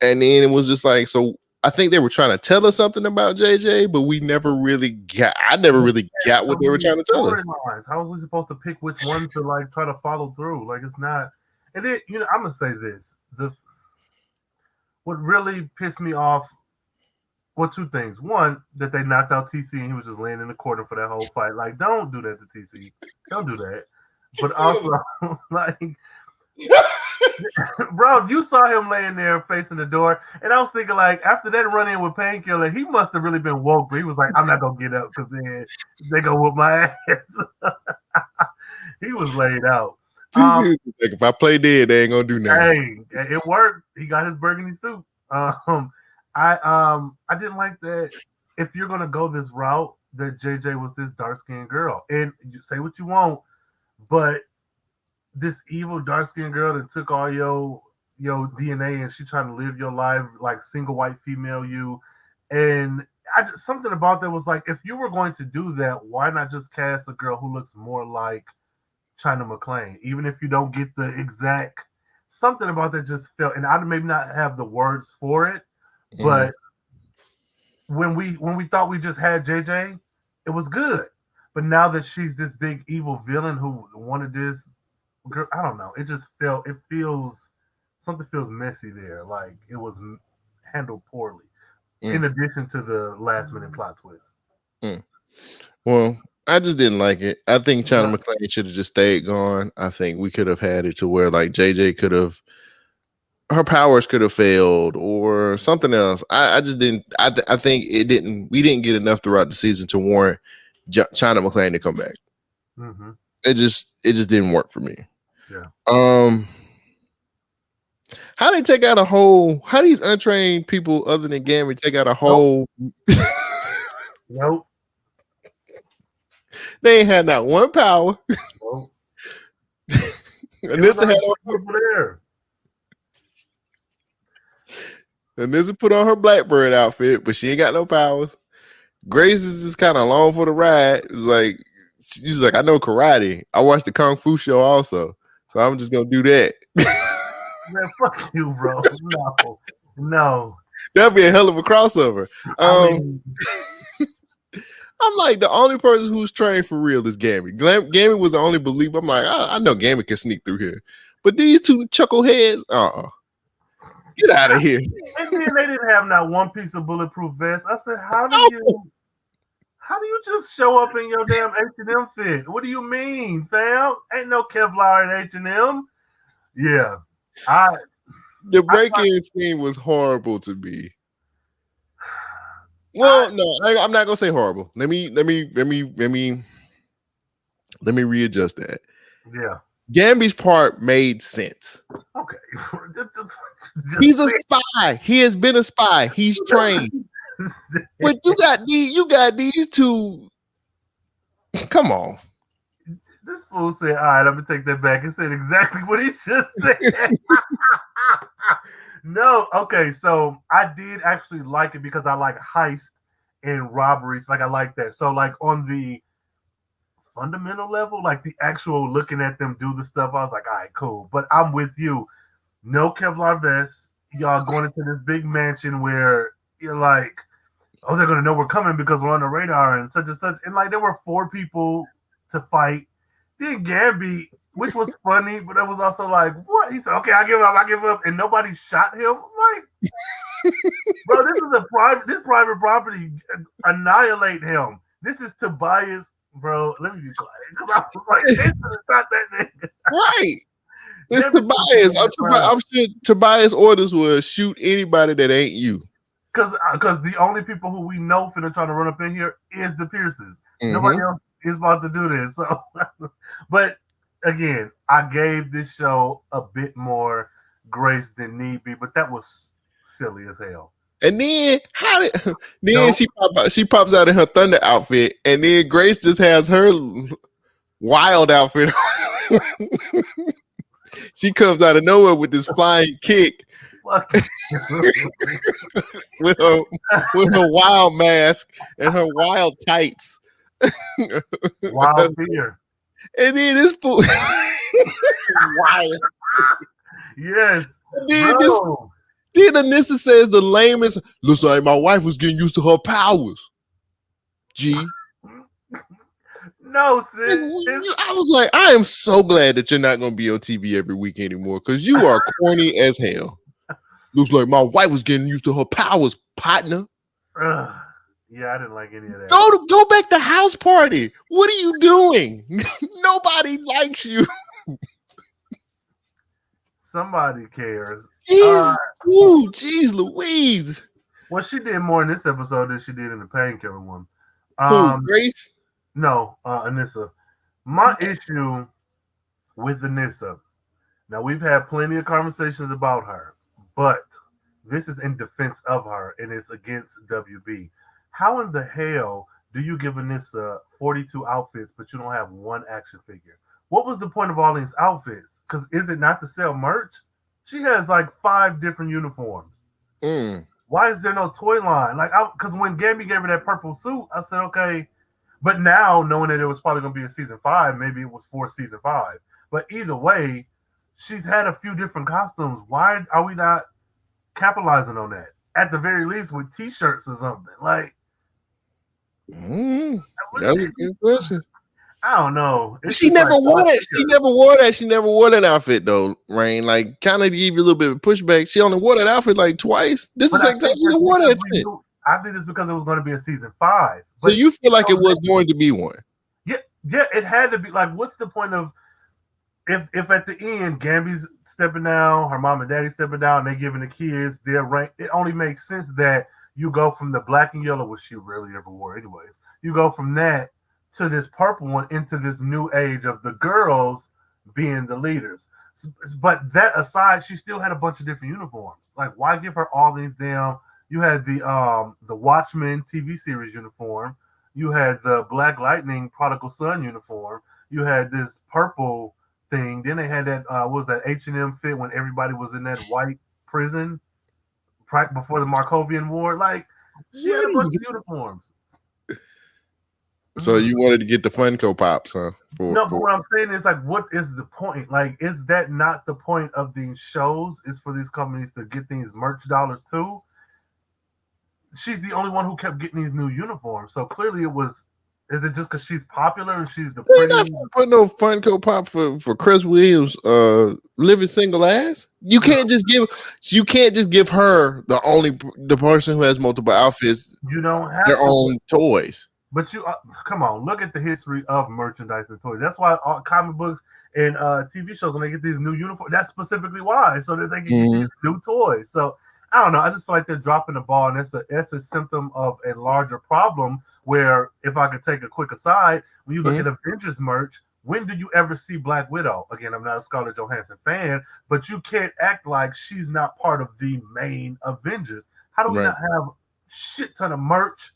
And then it was just like, so I think they were trying to tell us something about JJ, but we never really got. I never really got what they were trying to tell us. How was we supposed to pick which one to like try to follow through? Like it's not. And then I'm gonna say this: what really pissed me off. Well, two things. One, that they knocked out TC and he was just laying in the corner for that whole fight. Like, don't do that to TC. Don't do that. But also, like, bro, you saw him laying there facing the door, and I was thinking, like, after that run in with Painkiller, he must have really been woke. But he was like, I'm not gonna get up because then they gonna whoop my ass. He was laid out. If I play dead, they ain't gonna do nothing. Hey, it worked. He got his burgundy suit. I didn't like that. If you're gonna go this route, that JJ was this dark skinned girl, and you say what you want, but this evil dark skinned girl that took all your DNA and she trying to live your life like single white female you, and something about that was like, if you were going to do that, why not just cast a girl who looks more like China McClain, even if you don't get the exact. Something about that just felt, and I maybe not have the words for it. But when we thought we just had JJ, it was good. But now that she's this big evil villain who wanted this girl, I don't know. It just feels something feels messy there. Like it was handled poorly. In addition to the last minute plot twist. Well, I just didn't like it. I think China McClain should have just stayed gone. I think we could have had it to where like JJ could have. Her powers could have failed or something else. I just didn't. I think it didn't. We didn't get enough throughout the season to warrant China McClain to come back. Mm-hmm. It just didn't work for me. Yeah. How they take out a whole? How these untrained people other than Gambit take out a whole? Nope. They ain't had not one power. Nope. And this had there. And this put on her Blackbird outfit, but she ain't got no powers. Grace is just kind of along for the ride. Like she's like, I know karate. I watched the Kung Fu show also, so I'm just gonna do that. Man, fuck you, bro. No. That'd be a hell of a crossover. I'm like, the only person who's trained for real is Gammy. Gammy was the only believer. I'm like, I know Gammy can sneak through here, but these two chuckleheads, get out of here. And then they didn't have not one piece of bulletproof vest. I said, how do you just show up in your damn H&M fit? What do you mean, fam? Ain't no Kevlar in H&M. Yeah. The break-in scene was horrible to me. Well, no, I'm not gonna say horrible. Let me readjust that. Yeah. Gamby's part made sense. Okay. He's a spy. He has been a spy. He's trained. But you got these two. Come on. This fool said, all right, I'm gonna take that back. He said exactly what he just said. No, okay, so I did actually like it because I like heist and robberies. Like I like that. So like on the fundamental level, like the actual looking at them do the stuff, I was like, all right, cool. But I'm with you. No Kevlar vests. Y'all going into this big mansion where you're like, oh, they're gonna know we're coming because we're on the radar and such and such. And like there were 4 people to fight. Then Gamby, which was funny, but it was also like, what? He said, okay, I give up. And nobody shot him. I'm like, bro, this is private property. Annihilate him. This is Tobias, bro. Let me be quiet. Because I was like, they should have shot that nigga. Right. It's Tobias. I'm sure Tobias' orders will shoot anybody that ain't you. Because the only people who we know finna try to run up in here is the Pierces. Mm-hmm. Nobody else is about to do this. So, but again, I gave this show a bit more grace than need be, but that was silly as hell. And then she pops out in her Thunder outfit, and then Grace just has her wild outfit. She comes out of nowhere with this flying kick with her wild mask and her wild tights. Wild fear. And then this fool wild. Yes. Then Anissa says the lamest, looks like my wife was getting used to her powers. G. No, sis. I was like, I am so glad that you're not going to be on TV every week anymore because you are corny as hell. Looks like my wife was getting used to her powers, partner. Yeah, I didn't like any of that. Go back to house party. What are you doing? Nobody likes you. Somebody cares. Jeez Louise. Well, she did more in this episode than she did in the Painkiller one. Grace? No, Anissa. My issue with Anissa, now we've had plenty of conversations about her, but this is in defense of her and it's against WB. How in the hell do you give Anissa 42 outfits, but you don't have one action figure? What was the point of all these outfits? Because is it not to sell merch? She has like 5 different uniforms. Why is there no toy line? Because when Gabby gave her that purple suit, I said, okay. But now, knowing that it was probably going to be a season 5, maybe it was for season 5. But either way, she's had a few different costumes. Why are we not capitalizing on that? At the very least, with T-shirts or something. That's a good question. I don't know. She never wore that. She never wore that outfit though, Rhayne. Like, kind of give you a little bit of pushback. She only wore that outfit like twice. This is the second time she wore that shit. I think it's because it was going to be a season 5. So you feel like it was going to be one? Yeah, it had to be. Like, what's the point of if at the end Gamby's stepping down, her mom and daddy stepping down, and they giving the kids their rank? It only makes sense that you go from the black and yellow, which she rarely ever wore, anyways. You go from that to this purple one into this new age of the girls being the leaders. But that aside, she still had a bunch of different uniforms. Like, why give her all these damn? You had the Watchmen TV series uniform. You had the Black Lightning Prodigal Son uniform. You had this purple thing. Then they had that what was that H&M fit when everybody was in that white prison right before the Markovian War. Like, she had a bunch of uniforms. So you wanted to get the Funko Pops, huh? But what I'm saying is, like, what is the point? Like, is that not the point of these shows? Is for these companies to get these merch dollars too? She's the only one who kept getting these new uniforms. So clearly it was, is it just because she's popular and she's the pretty? Not put no Funko Pop for Chris Williams living single ass. You can't just give her the person who has multiple outfits. You don't have their own toys. But you come on, look at the history of merchandise and toys. That's why all comic books and TV shows, when they get these new uniforms, that's specifically why, so that they can get these new toys. So I don't know. I just feel like they're dropping the ball, and that's a symptom of a larger problem. Where, if I could take a quick aside, when you look at Avengers merch, when do you ever see Black Widow? Again, I'm not a Scarlett Johansson fan, but you can't act like she's not part of the main Avengers. How do we not have shit ton of merch?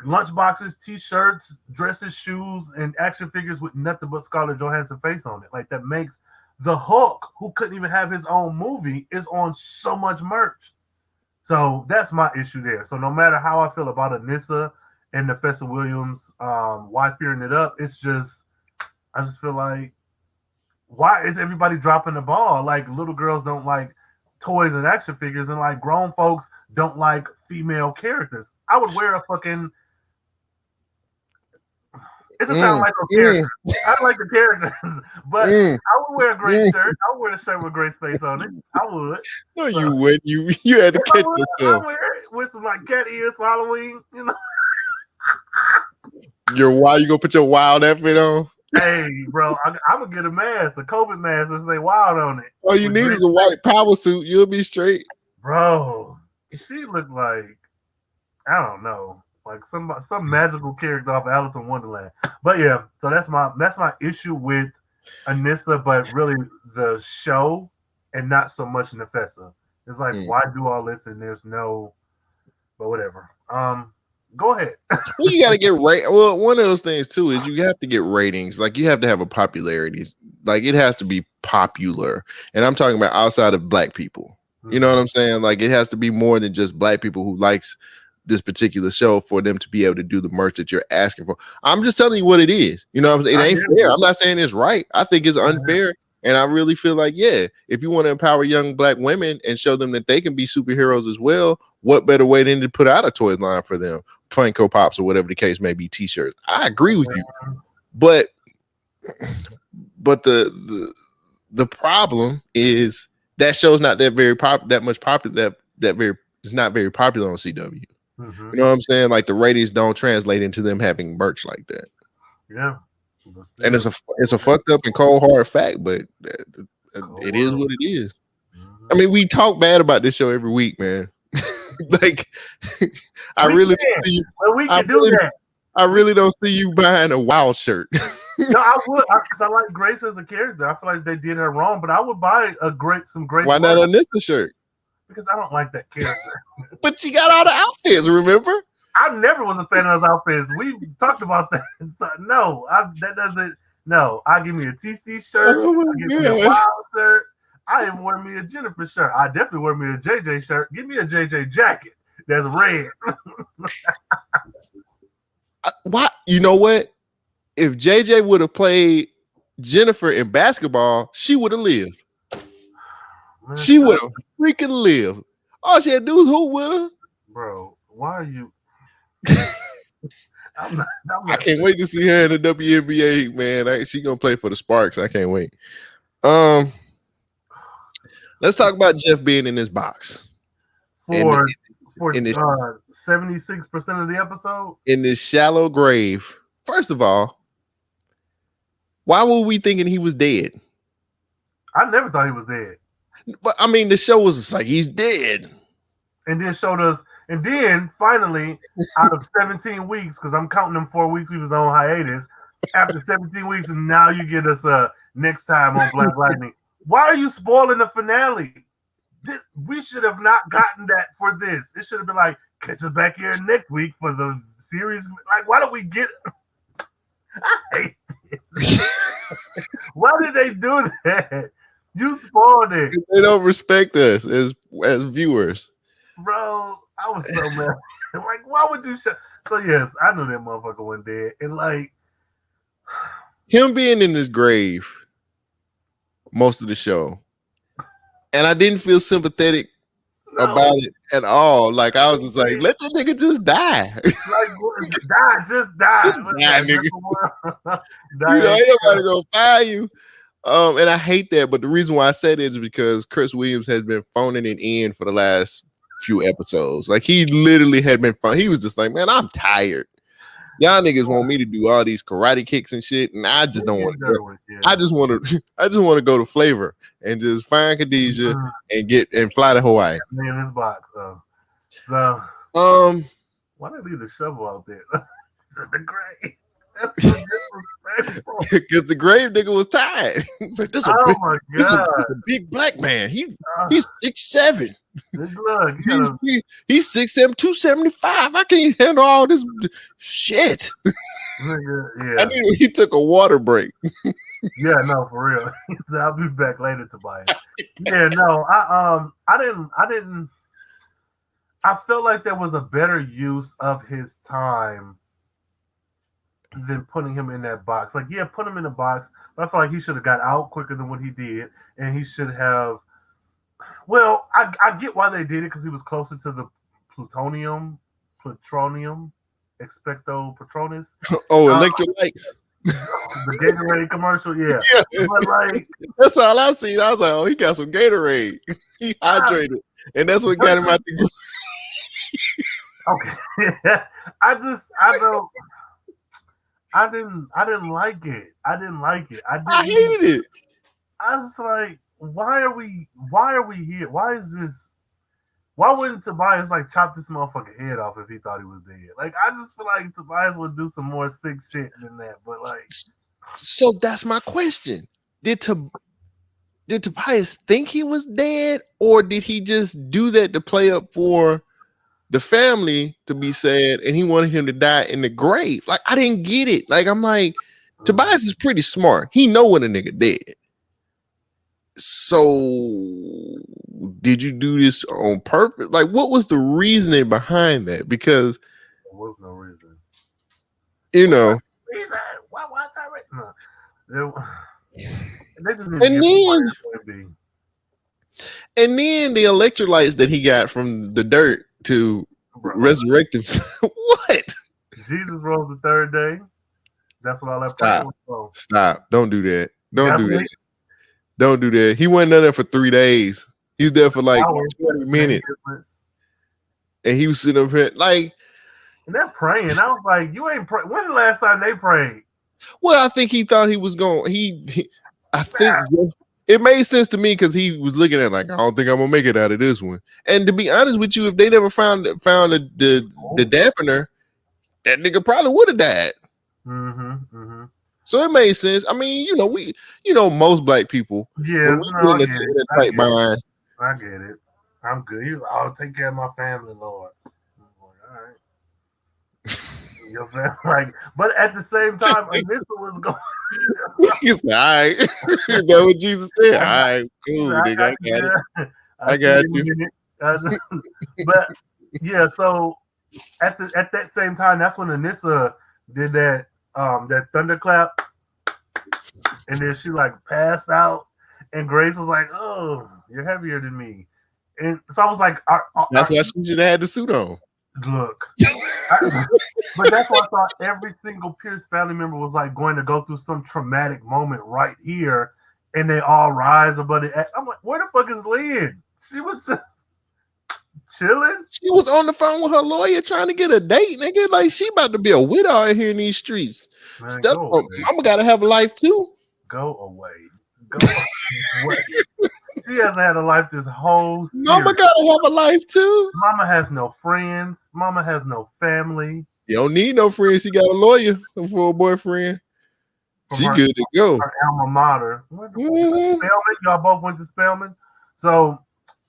Lunchboxes, T-shirts, dresses, shoes, and action figures with nothing but Scarlett Johansson face on it. Like, that makes the Hulk, who couldn't even have his own movie, is on so much merch. So that's my issue there. So no matter how I feel about Anissa and Nefessa Williams, why fearing it up? It's just, I just feel like, why is everybody dropping the ball? Like, little girls don't like toys and action figures, and like grown folks don't like female characters. I would wear a fucking. It just sounds like a character. I like the characters, but I would wear a gray shirt. I would wear a shirt with gray space on it. I would. No, you wouldn't. You had to catch yourself. I wear it with some like cat ears for Halloween. You know. You gonna put your wild outfit on? Hey, bro, I'm gonna get a mask, a COVID mask, and say "wild" on it. All you need is a white power suit. You'll be straight. Bro, she looked like, I don't know, like some magical character off Alice in Wonderland. But yeah, so that's my issue with Anissa, but really the show and not so much Nefessa. It's like, why do all this and there's no, but whatever. Go ahead. Well, you got to get Well, one of those things too is you have to get ratings. Like you have to have a popularity. Like it has to be popular, and I'm talking about outside of Black people. You know what I'm saying? Like it has to be more than just Black people who likes this particular show for them to be able to do the merch that you're asking for. I'm just telling you what it is. You know what I'm saying? It ain't fair. I'm not saying it's right. I think it's unfair. And I really feel like, yeah, if you want to empower young Black women and show them that they can be superheroes as well, what better way than to put out a toy line for them? Funko Pops or whatever the case may be, t-shirts. I agree with you. But the problem is that show's not that much popular, it's not very popular on CW. You know what I'm saying? Like the ratings don't translate into them having merch like that. Yeah. And it's a fucked up and cold hard fact, but it is what it is. I mean, we talk bad about this show every week, man. Like I really don't see you buying a Wild shirt. No, I would, because I like Grace as a character. I feel like they did her wrong, but I would buy some Grace. Why not a Nissa shirt? Because I don't like that character. But she got all the outfits, remember? I never was a fan of those outfits. We talked about that. No, that doesn't. No, I give me a TC shirt. I give me a Wild shirt. I even wear me a Jennifer shirt. I definitely wear me a JJ shirt. Give me a JJ jacket that's red. Why? You know what? If JJ would have played Jennifer in basketball, she would have lived. She would have freaking lived. All she had to do was hoop with her. Bro, why are you? I can't wait to see her in the WNBA, man. She gonna play for the Sparks. I can't wait. Let's talk about Jeff being in this box for 76% of the episode in this shallow grave. First of all, why were we thinking he was dead? I never thought he was dead. But I mean, the show was just like he's dead, and then showed us. And then finally, out of 17 weeks, because I'm counting them 4 weeks we was on hiatus. After 17 weeks, and now you get us next time on Black Lightning. Why are you spoiling the finale? We should have not gotten that for this. It should have been like, catch us back here next week for the series. Like, why don't we get? I hate this. Why did they do that? You spoiled it. They don't respect us as viewers, bro. I was so mad. Like, why would you? So yes, I knew that motherfucker went dead, and like him being in this grave most of the show, and I didn't feel sympathetic about it at all. Like I was just like, let the nigga just die. Like, just die. Just die, nigga. You know, ain't nobody gonna fire you. And I hate that, but the reason why I said it is because Chris Williams has been phoning it in for the last few episodes. Like he literally had been fun. He was just like, man, I'm tired. Y'all niggas want me to do all these karate kicks and shit, and I just don't want to. I just want to go to Flavor and just find Khadijah and fly to Hawaii. Me in this box. So why did they leave the shovel out there? The grave. Because the grave nigga was tired. Like, this my god, this a big black man. He's 6'7". He's 6'7", 275. I can't handle all this shit. Yeah. I mean, he took a water break. Yeah, no, for real. So I'll be back later to buy it. Yeah, no, I didn't. I felt like there was a better use of his time than putting him in that box. Like, yeah, put him in the box, but I feel like he should have got out quicker than what he did, and he should have. Well, I get why they did it because he was closer to the plutonium, expecto patronus. Oh, electrolytes. The Gatorade commercial, yeah. But like, that's all I seen. I was like, oh, he got some Gatorade. He hydrated, and that's what got him out the. Okay, I I didn't like it. I didn't like it. I hated it. I was like, why are we here? Why is this? Why wouldn't Tobias like chop this motherfucker head off if he thought he was dead? Like, I just feel like Tobias would do some more sick shit than that. But like, So that's my question. Did Tobias think he was dead, or did he just do that to play up for the family to be sad, and he wanted him to die in the grave? Like, I didn't get it. Like, I'm like, Tobias is pretty smart. He know when a nigga dead. So did you do this on purpose? Like, what was the reasoning behind that? Because there was no reason. you know, Why Tyrek? No. They just need and to then and then the electrolytes that he got from the dirt to resurrect him. What? Jesus rose the third day. That's what all that Stop. was for. Stop. Don't do that. Don't do that. Don't do that. He wasn't there for 3 days. He was there for like 20 minutes. And he was sitting up here like, and they're praying. I was like, you ain't praying. When's the last time they prayed? Well, I think he thought he was going. I think it made sense to me because he was looking at like, I don't think I'm gonna make it out of this one. And to be honest with you, if they never found the dampener, that nigga probably would have died. So it made sense. I mean, most black people. Yeah, I get it. I'm good. He was, I'll take care of my family, Lord. I'm like, all right. Your family, like, but at the same time, Anissa was going. He's all right. Is that what Jesus said? All right, cool, nigga. I got you. But yeah, so at that same time, that's when Anissa did that thunderclap, and then she like passed out, and Grace was like, "Oh, you're heavier than me," and so I was like, "That's why she should have had the suit on." Look, but that's why I thought every single Pierce family member was like going to go through some traumatic moment right here, and they all rise above it. I'm like, where the fuck is Lynn? She was just chilling. She was on the phone with her lawyer trying to get a date, nigga. Like, she about to be a widow out here in these streets. Man, Mama gotta have a life too. Go away. Go away. She hasn't had a life this whole series. Mama gotta have a life too. Mama has no friends. Mama has no family. You don't need no friends. She got a lawyer for a boyfriend. She good to go. Her alma mater. Spelman. Y'all both went to Spelman. So,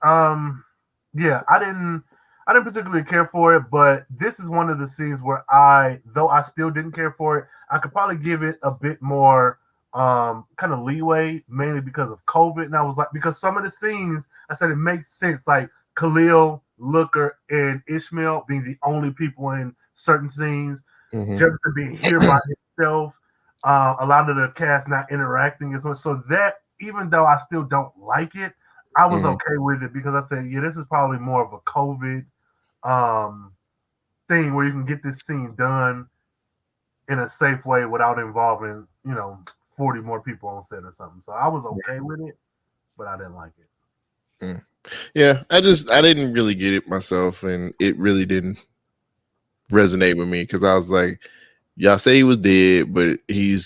yeah, I didn't particularly care for it, but this is one of the scenes where though I still didn't care for it, I could probably give it a bit more kind of leeway, mainly because of COVID. And I was like, because some of the scenes, I said it makes sense, like Khalil, Looker, and Ishmael being the only people in certain scenes, Jefferson being here by himself, a lot of the cast not interacting as much. So that, even though I still don't like it, I was okay with it because I said, yeah, this is probably more of a COVID thing where you can get this scene done in a safe way without involving, 40 more people on set or something. So I was okay with it, but I didn't like it. Yeah, I didn't really get it myself, and it really didn't resonate with me because I was like, y'all say he was dead, but and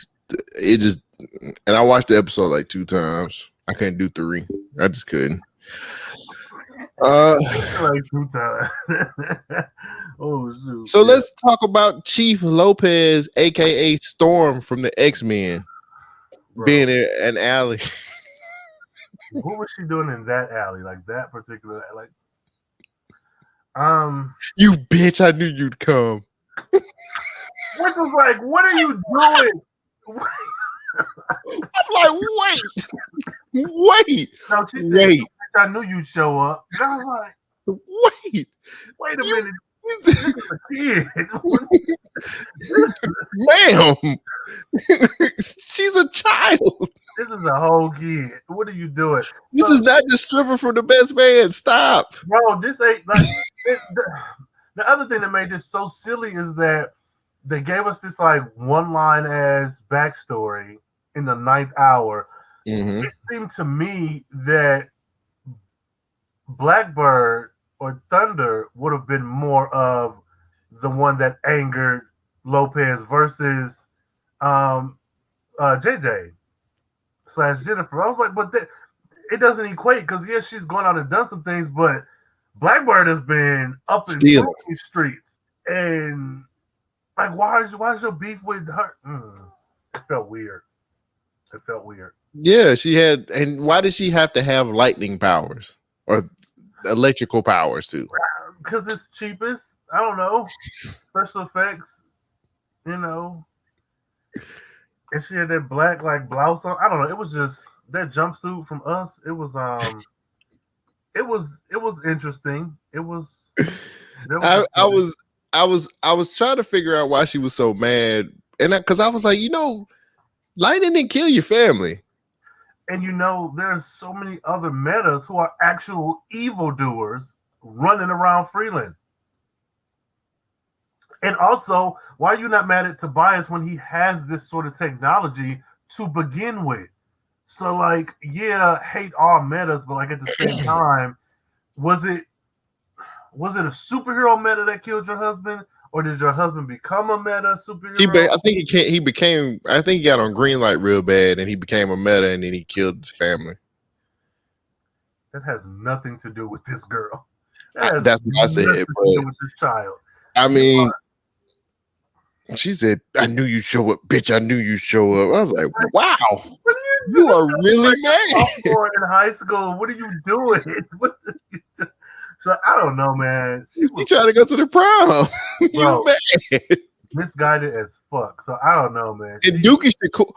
I watched the episode like 2 times. I couldn't do 3. I just couldn't. Like 2 times. Oh shoot. So let's talk about Chief Lopez, aka Storm from the X-Men, being in an alley. What was she doing in that alley? Like that particular, like, you bitch! I knew you'd come. Which was like, what are you doing? I'm like, wait. No, she said, wait. I knew you'd show up. And I was like, wait a minute. This is a kid. Ma'am. She's a child. This is a whole kid. What are you doing? This is not the stripper from The Best Man. Stop. Bro, this ain't like the other thing that made this so silly is that they gave us this like one line as backstory in the 9th hour. It seemed to me that Blackbird or Thunder would have been more of the one that angered Lopez versus JJ / Jennifer. I was like, but it doesn't equate because yes, she's gone out and done some things, but Blackbird has been up and Stealing. through these streets, and like, why is your beef with her? It felt weird. It felt weird. Yeah, she had, and why did she have to have lightning powers or electrical powers too? Because it's cheapest. I don't know. Special effects, you know. And she had that black like blouse on. I don't know. It was just that jumpsuit from Us. It was interesting. It was I was trying to figure out why she was so mad, and because I was like, lightning didn't kill your family. And there's so many other metas who are actual evildoers running around Freeland. And also, why are you not mad at Tobias when he has this sort of technology to begin with? So, like, yeah, hate all metas, but like at the same time, was it a superhero meta that killed your husband, or did your husband become a meta superhero? I think he became. I think he got on green light real bad, and he became a meta, and then he killed his family. That has nothing to do with this girl. That's what I said. Nothing to do with this child. I mean, she said, "I knew you'd show up, bitch. I knew you'd show up." I was like, "Wow, you are really mad." In high school, what are you doing? So I don't know, man. She trying to go to the prom. You mad? Misguided as fuck. So I don't know, man. And Dookie Shakur,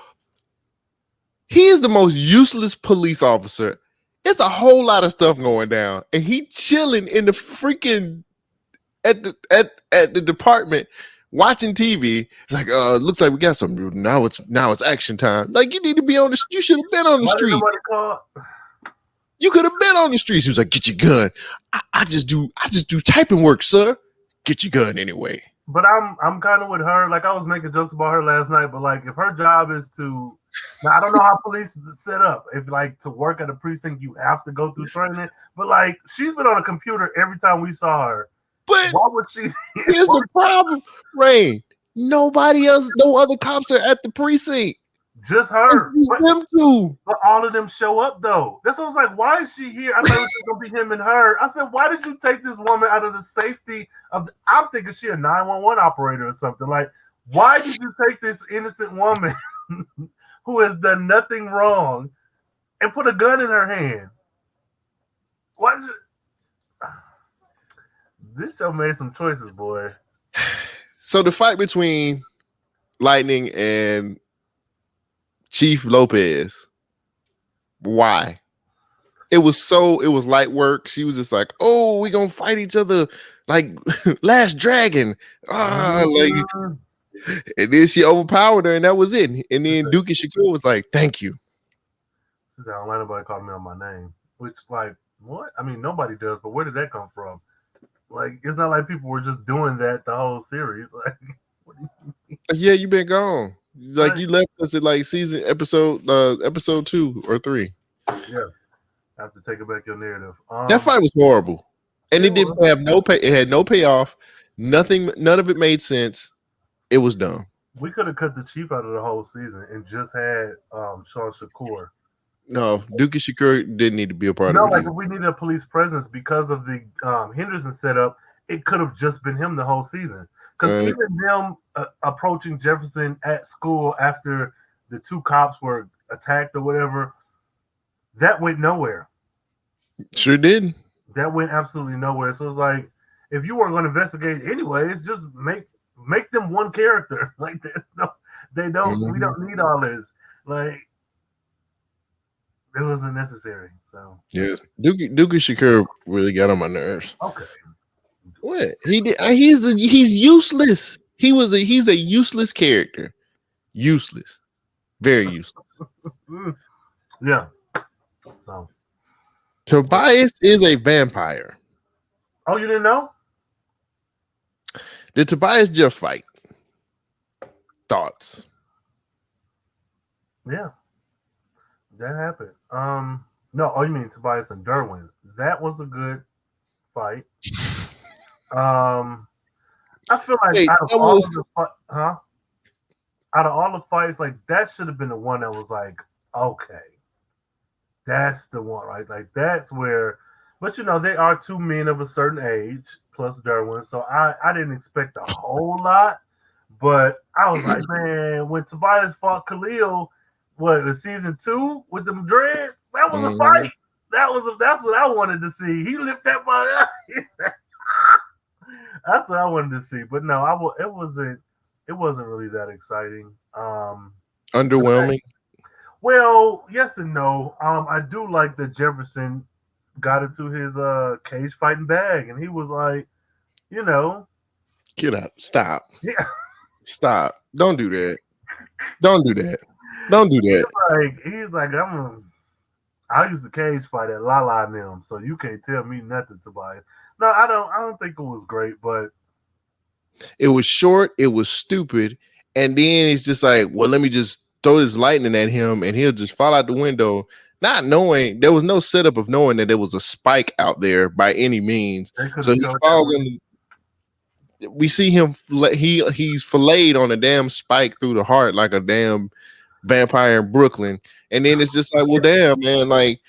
he is the most useless police officer. It's a whole lot of stuff going down, and he chilling in the freaking at the department watching TV. It's like, looks like we got some now. It's action time. Like, you need to be on the. You should have been on the street. You could have been on the streets. He was like, "Get your gun." I just do typing work, sir. Get your gun anyway. But I'm kind of with her. Like, I was making jokes about her last night, but like, if her job is to, now I don't know how police is set up. If like to work at a precinct, you have to go through training. But like, she's been on a computer every time we saw her. But why would she? Here's the problem, Rhayne. Nobody else, no other cops are at the precinct. Just her. Them two. But all of them show up though. That's what I was like, why is she here? I thought it was gonna be him and her. I said, why did you take this woman out of the safety of I'm thinking she a 911 operator or something. Like, why did you take this innocent woman who has done nothing wrong and put a gun in her hand? Why did you... This show made some choices, boy. So the fight between Lightning and Chief Lopez, why? It was light work. She was just like, "Oh, we gonna fight each other like Last Dragon." And then she overpowered her, and that was it. And then Dookie Shakur was like, "Thank you." She said, "I don't let nobody call me on my name." Which, like, what? I mean, nobody does, but where did that come from? Like, it's not like people were just doing that the whole series. Like, what do you mean? Yeah, you've been gone. Like, you left us at like episode 2 or 3. Yeah, I have to take it back your narrative. That fight was horrible, and it didn't have no pay. It had no payoff. Nothing. None of it made sense. It was dumb. We could have cut the Chief out of the whole season and just had Sean Shakur. No, Dookie Shakur didn't need to be a part of it. No, like if we needed a police presence because of the Henderson setup, it could have just been him the whole season. Because even them approaching Jefferson at school after the 2 cops were attacked or whatever, that went nowhere. Sure did. That went absolutely nowhere. So it's like, if you weren't going to investigate anyways, just make them one character. Like, there's no, they don't. Mm-hmm. We don't need all this. Like, it wasn't necessary. So yeah, Dookie Shakur really got on my nerves. Okay. What he did? He's useless. He's a useless character. Useless, very useless. Yeah. So Tobias is a vampire. Oh, you didn't know? Did Tobias just fight? Thoughts? Yeah, that happened. No, oh, you mean Tobias and Derwin? That was a good fight. I feel like out of all of the out of all the fights, like that should have been the one that was like, okay, that's the one, right? Like that's where, but they are two men of a certain age plus Derwin, so I didn't expect a whole lot, but I was like, man, when Tobias fought Khalil, what the season 2 with them dreads, that was a Mhm. fight. That's what I wanted to see. He lifted that body up. That's what I wanted to see. But no, it wasn't really that exciting. The fact, Underwhelming. well, yes and no. I do like that Jefferson got into his cage fighting bag, and he was like, you know, Get out. Stop. yeah, Stop. Don't do that. Don't do that. Don't do that. he's like, I used to cage fight at Lala and them, so you can't tell me nothing, Tobias. No, I don't think it was great, but It was short. It was stupid. And then it's just like, well, let me just throw this lightning at him and he'll just fall out the window. Not knowing there was no setup of knowing that there was a spike out there by any means. they could So have he showed that. falls in. We see him. He's filleted on a damn spike through the heart like a damn vampire in Brooklyn. And then it's just like, well, damn, man, like,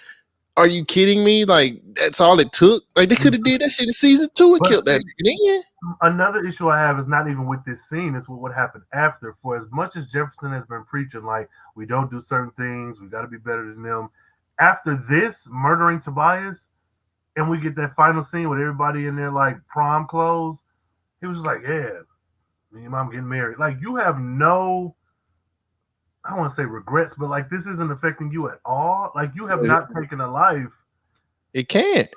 are you kidding me? Like, that's all it took. Like, they could have did that shit in season 2 and But killed that nigga. Then. another issue I have is not even with this scene, it's with what happened after. For as much as Jefferson has been preaching, like, we don't do certain things, we got to be better than them. After this, murdering Tobias, and we get that final scene with everybody in their, like, prom clothes, he was just like, yeah, me and mom getting married. Like, you have no, I don't want to say regrets, but, like, this isn't affecting you at all. Like, you have not taken a life. It can't.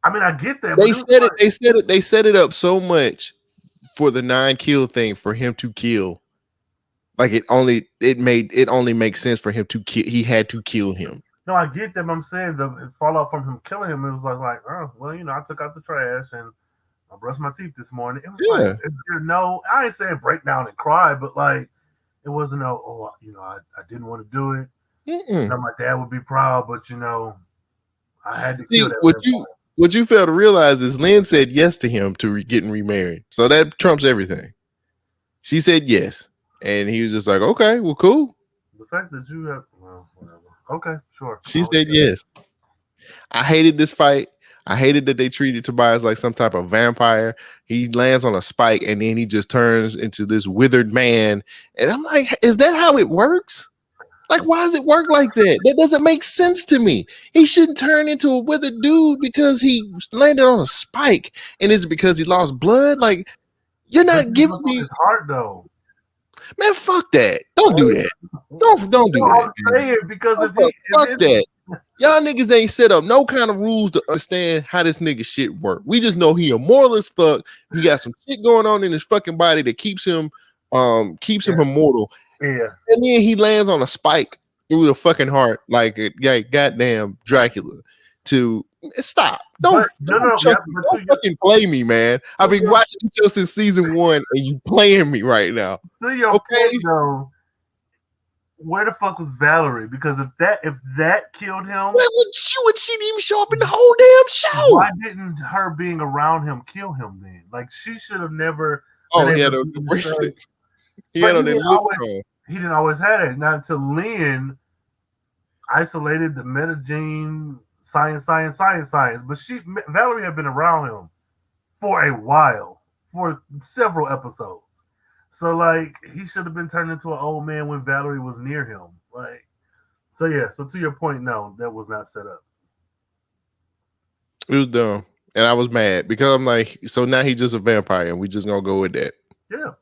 I mean, I get that, but They it was said it. like, They said it. They set it up so much for the 9 kill thing for him to kill. Like it only makes sense for him to kill. He had to kill him. no, I get that. But I'm saying the fallout from him killing him, it was like, oh, well, I took out the trash and I brushed my teeth this morning. It was like, Yeah. is there no, I ain't saying break down and cry, but like, it wasn't no, oh, I didn't want to do it. Mm-mm. My dad would be proud, but I had to kill See that vampire. what you fail to realize is Lynn said yes to him to getting remarried. So that trumps everything. She said yes, and he was just like, okay, well, cool. The fact that you have, well, whatever. Okay, sure. She said yes. I hated this fight. I hated that they treated Tobias like some type of vampire. He lands on a spike and then he just turns into this withered man. And I'm like, is that how it works? Like, why does it work like that? That doesn't make sense to me. He shouldn't turn into a withered dude because he landed on a spike and it's because he lost blood. Like, you're not giving me, His heart though. man, fuck that. Don't do that. Don't do that. I'm saying because Fuck that. Y'all niggas ain't set up no kind of rules to understand how this nigga shit work. We just know he immortal as fuck. He got some shit going on in his fucking body that keeps him immortal. Yeah. And then he lands on a spike through the fucking heart like a goddamn Dracula. To stop. Don't fucking play me, man. I've been watching the show since season 1 and you playing me right now. To your point though, where the fuck was Valerie? Because if that killed him, she didn't even show up in the whole damn show. Why didn't her being around him kill him then? Like she should have never. Oh, he had a bracelet. He had on that. He didn't always have it. Not until Lynn isolated the metagene science. But Valerie had been around him for a while, for several episodes. So like he should have been turned into an old man when Valerie was near him. Like, so yeah. So to your point, no, that was not set up. It was dumb, and I was mad because I'm like, so now he's just a vampire, and we just gonna go with that. Yeah,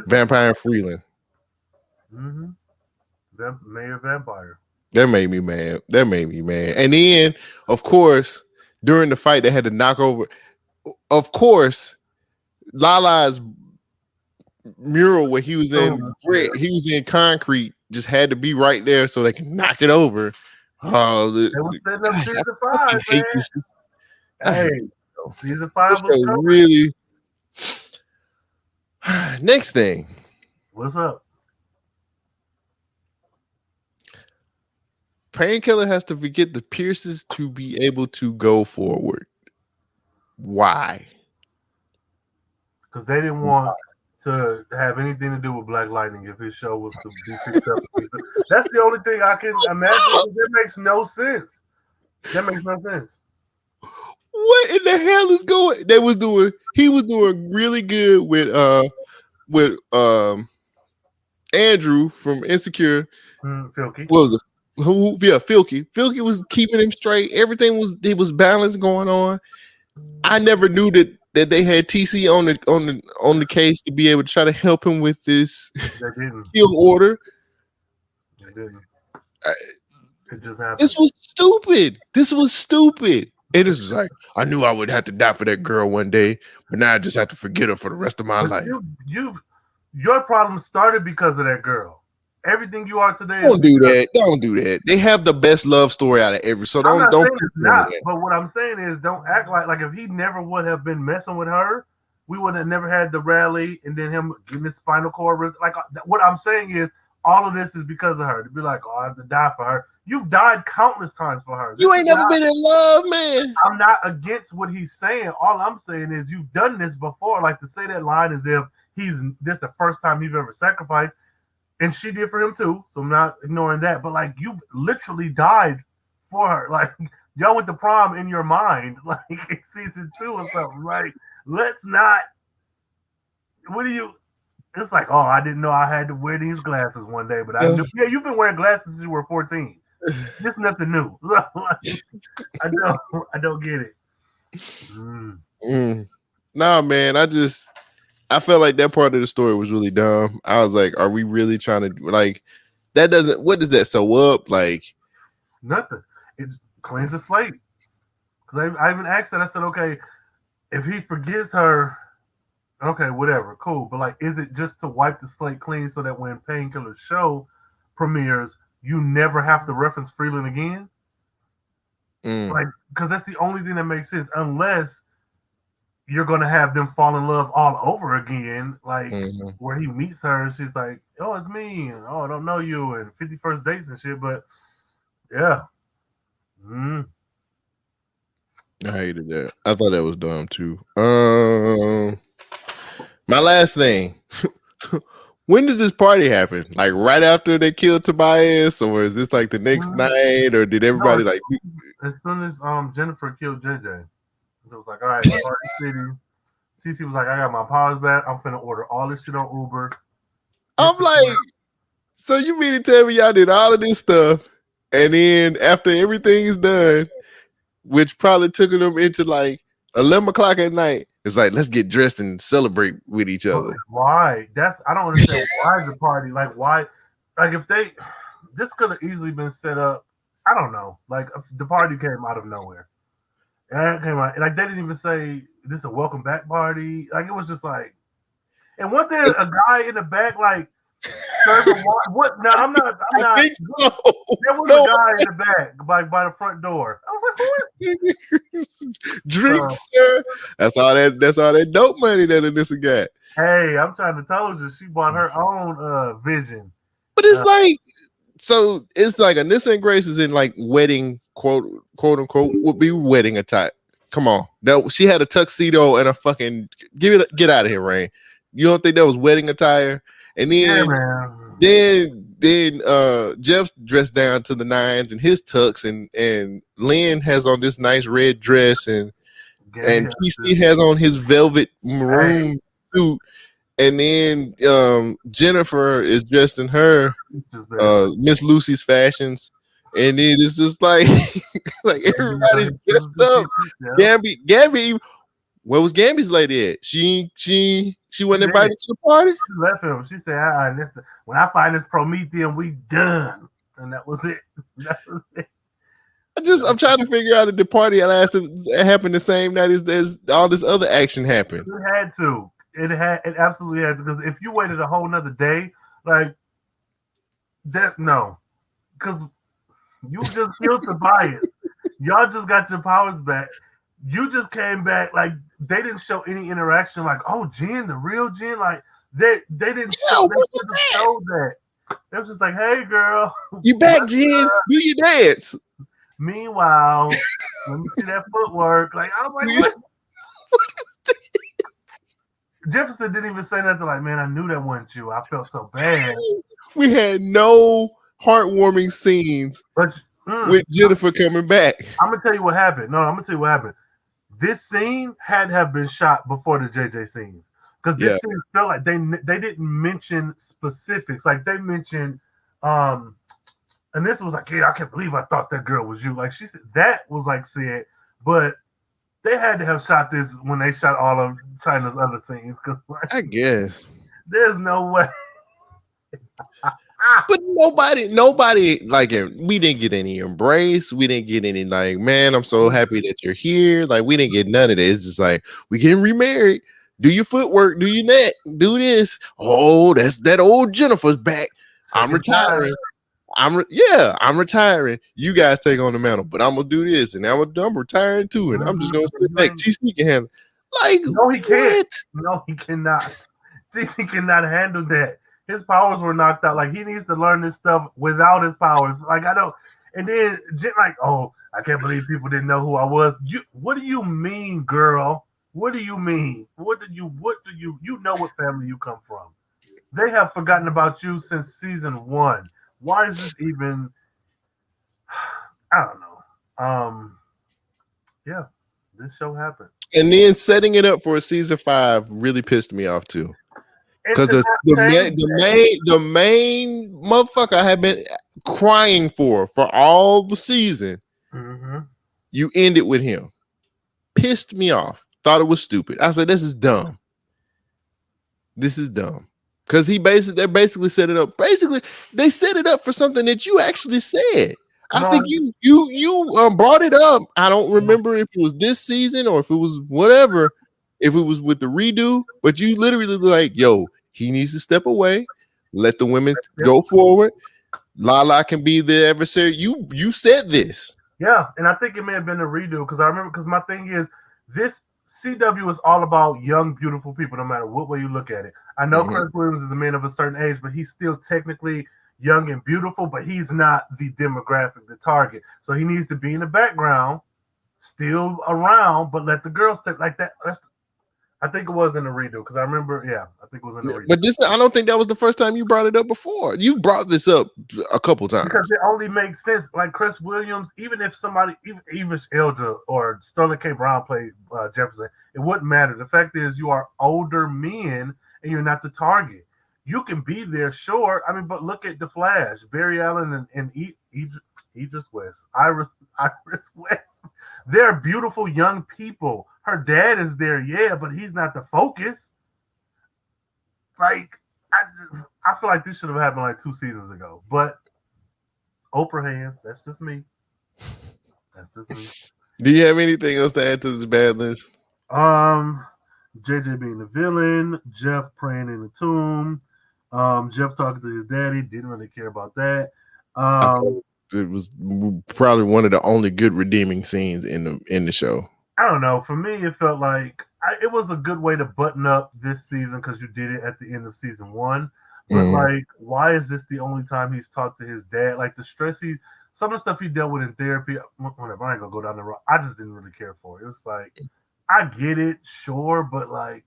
vampire Freeland. Mm-hmm. Mayor Vampire. That made me mad. And then, of course, during the fight, they had to knock over. Of course, Lala's mural where he was in brick, he was in concrete, just had to be right there so they can knock it over. Oh, they were setting up season 5, man. Hey, season 5 was really. Next thing. What's up? Painkiller has to forget the Pierces to be able to go forward. Why? Because they didn't want to have anything to do with Black Lightning if his show was to be picked up. That's the only thing I can imagine. That makes no sense. That makes no sense. What in the hell is going? He was doing really good with Andrew from Insecure. Filky. What was it? Filky. Filky was keeping him straight. Everything was balanced going on. I never knew that they had TC on the case to be able to try to help him with this kill order. They didn't. It just happened. This was stupid. And this is like, I knew I would have to die for that girl one day, but now I just have to forget her for the rest of my life. Your problem started because of that girl. Everything you are today. Don't do that. They have the best love story out of every. So don't. It's not. But what I'm saying is, don't act like if he never would have been messing with her, we would have never had the rally and then him getting his spinal cord. Like what I'm saying is, all of this is because of her. To be like, oh, I have to die for her. You've died countless times for her. You ain't never been in love, man. I'm not against what he's saying. All I'm saying is you've done this before. Like to say that line as if this the first time you've ever sacrificed. And she did for him too. So I'm not ignoring that. But like you've literally died for her. Like y'all went to prom in your mind. Like season 2 or something. Like let's not. It's like, oh, I didn't know I had to wear these glasses one day, but I knew. Yeah, you've been wearing glasses since you were 14. It's nothing new. So, I don't get it. Nah, man. I felt like that part of the story was really dumb. I was like, are we really trying to like that doesn't what does that sew up? Like nothing. It cleans the slate. Because I even asked that, I said, okay, if he forgives her, okay, whatever, cool. But like, is it just to wipe the slate clean so that when Painkiller's show premieres, you never have to reference Freeland again? Like, because that's the only thing that makes sense, unless you're gonna have them fall in love all over again, like where he meets her and she's like, "Oh, it's me," and "Oh, I don't know you," and 51st dates and shit. But yeah, I hated that. I thought that was dumb too. My last thing. When does this party happen? Like right after they killed Tobias, or is this like the next night, or did everybody like? As soon as Jennifer killed JJ, it was like, all right, Party City. CC was like, I got my powers back. I'm finna order all this shit on Uber. I'm like, so you mean to tell me y'all did all of this stuff, and then after everything is done, which probably took them into like 11 o'clock at night, it's like, let's get dressed and celebrate with each other. Why? I don't understand. Why is the party? Like, why? Like, if this could have easily been set up. I don't know. Like, the party came out of nowhere. And it came out. Like, they didn't even say, this is a welcome back party. Like, it was just like, and wasn't there a guy in the back, like, serving water? What? No, I'm not. I think so. There was a guy in the back, like, by the front door. I was like, who is drinks, sir? That's all that dope money that Anissa got. Hey, I'm trying to tell you, she bought her own vision. But it's like, so it's like Anissa and Grace is in like wedding, quote unquote, would be wedding attire. Come on, she had a tuxedo and a fucking get out of here, Rhayne. You don't think that was wedding attire? And then, then Jeff's dressed down to the nines in his tux, and Lynn has on this nice red dress, and TC has on his velvet maroon suit, and then Jennifer is dressed in her Miss Lucy's fashions, and then it's just like like everybody's dressed up. Gabby, where was Gabby's lady at? She wasn't invited to the party. She left him. She said, when I find this Promethean, we done. And that was it. I'm trying to figure out if the party happened the same night as all this other action happened. It had to. It absolutely had to. Because if you waited a whole nother day, like that, no. Because you just killed Tobias. Y'all just got your powers back. You just came back, like they didn't show any interaction, like, oh, Jen, the real Jen, like they didn't show that. It was just like, hey girl, you back, Jen, do your dance. Meanwhile, let me see that footwork. Like I was like, what? Jefferson didn't even say nothing like, man, I knew that wasn't you. I felt so bad. We had no heartwarming scenes But with Jennifer coming back. I'm gonna tell you what happened. No, I'm gonna tell you what happened. This scene had to have been shot before the JJ scenes because this scene felt like they didn't mention specifics. Like they mentioned, and this was like, yeah, I can't believe I thought that girl was you. Like she said, that was like said, but they had to have shot this when they shot all of China's other scenes. Because like, I guess. There's no way. But nobody like him. We didn't get any embrace. We didn't get any like, man, I'm so happy that you're here. Like we didn't get none of that. It's just like we getting remarried. Do your footwork. Do your neck. Do this. Oh, that's that old Jennifer's back. I'm retiring. I'm retiring. You guys take on the mantle, but I'm gonna do this, and I'm retiring too, and I'm just gonna sit back. TC can handle. Like no, he can't. No, he cannot. TC cannot handle that. His powers were knocked out. Like he needs to learn this stuff without his powers. Like I don't. And then like, oh, I can't believe people didn't know who I was. What do you mean, girl? What do you mean? What do you? You know what family you come from? They have forgotten about you since season 1. Why is this even? I don't know. Yeah, this show happened. And then setting it up for a season 5 really pissed me off too. Because the main motherfucker I have been crying for all the season, you ended with him. Pissed me off. Thought it was stupid. I said, this is dumb. This is dumb. Because they basically set it up. Basically, they set it up for something that you actually said. I think you brought it up. I don't remember if it was this season or if it was whatever. If it was with the redo, but you literally like, yo, he needs to step away, let the women go forward. Lala can be the adversary. You said this. Yeah, and I think it may have been a redo because I remember because my thing is this CW is all about young, beautiful people, no matter what way you look at it. I know Chris Williams is a man of a certain age, but he's still technically young and beautiful, but he's not the demographic, the target. So he needs to be in the background, still around, but let the girls take like that. I think it was in the redo because I remember, I think it was in the redo. But I don't think that was the first time you brought it up before. You've brought this up a couple times. Because it only makes sense. Like Chris Williams, even if somebody, even Elja or Sterling K. Brown played Jefferson, it wouldn't matter. The fact is you are older men and you're not the target. You can be there, sure. I mean, but look at The Flash, Barry Allen and Idris West, Iris West. They're beautiful young people. Her dad is there, yeah, but he's not the focus. Like, I feel like this should have happened like 2 seasons ago. But Oprah hands, that's just me. That's just me. Do you have anything else to add to this bad list? JJ being the villain, Jeff praying in the tomb, Jeff talking to his daddy, didn't really care about that. It was probably one of the only good redeeming scenes in the show. I don't know. For me, it felt like it was a good way to button up this season because you did it at the end of season 1. But like, why is this the only time he's talked to his dad? Like the stress some of the stuff he dealt with in therapy. Whatever, I ain't gonna go down the road. I just didn't really care for it. It was like, I get it, sure, but like,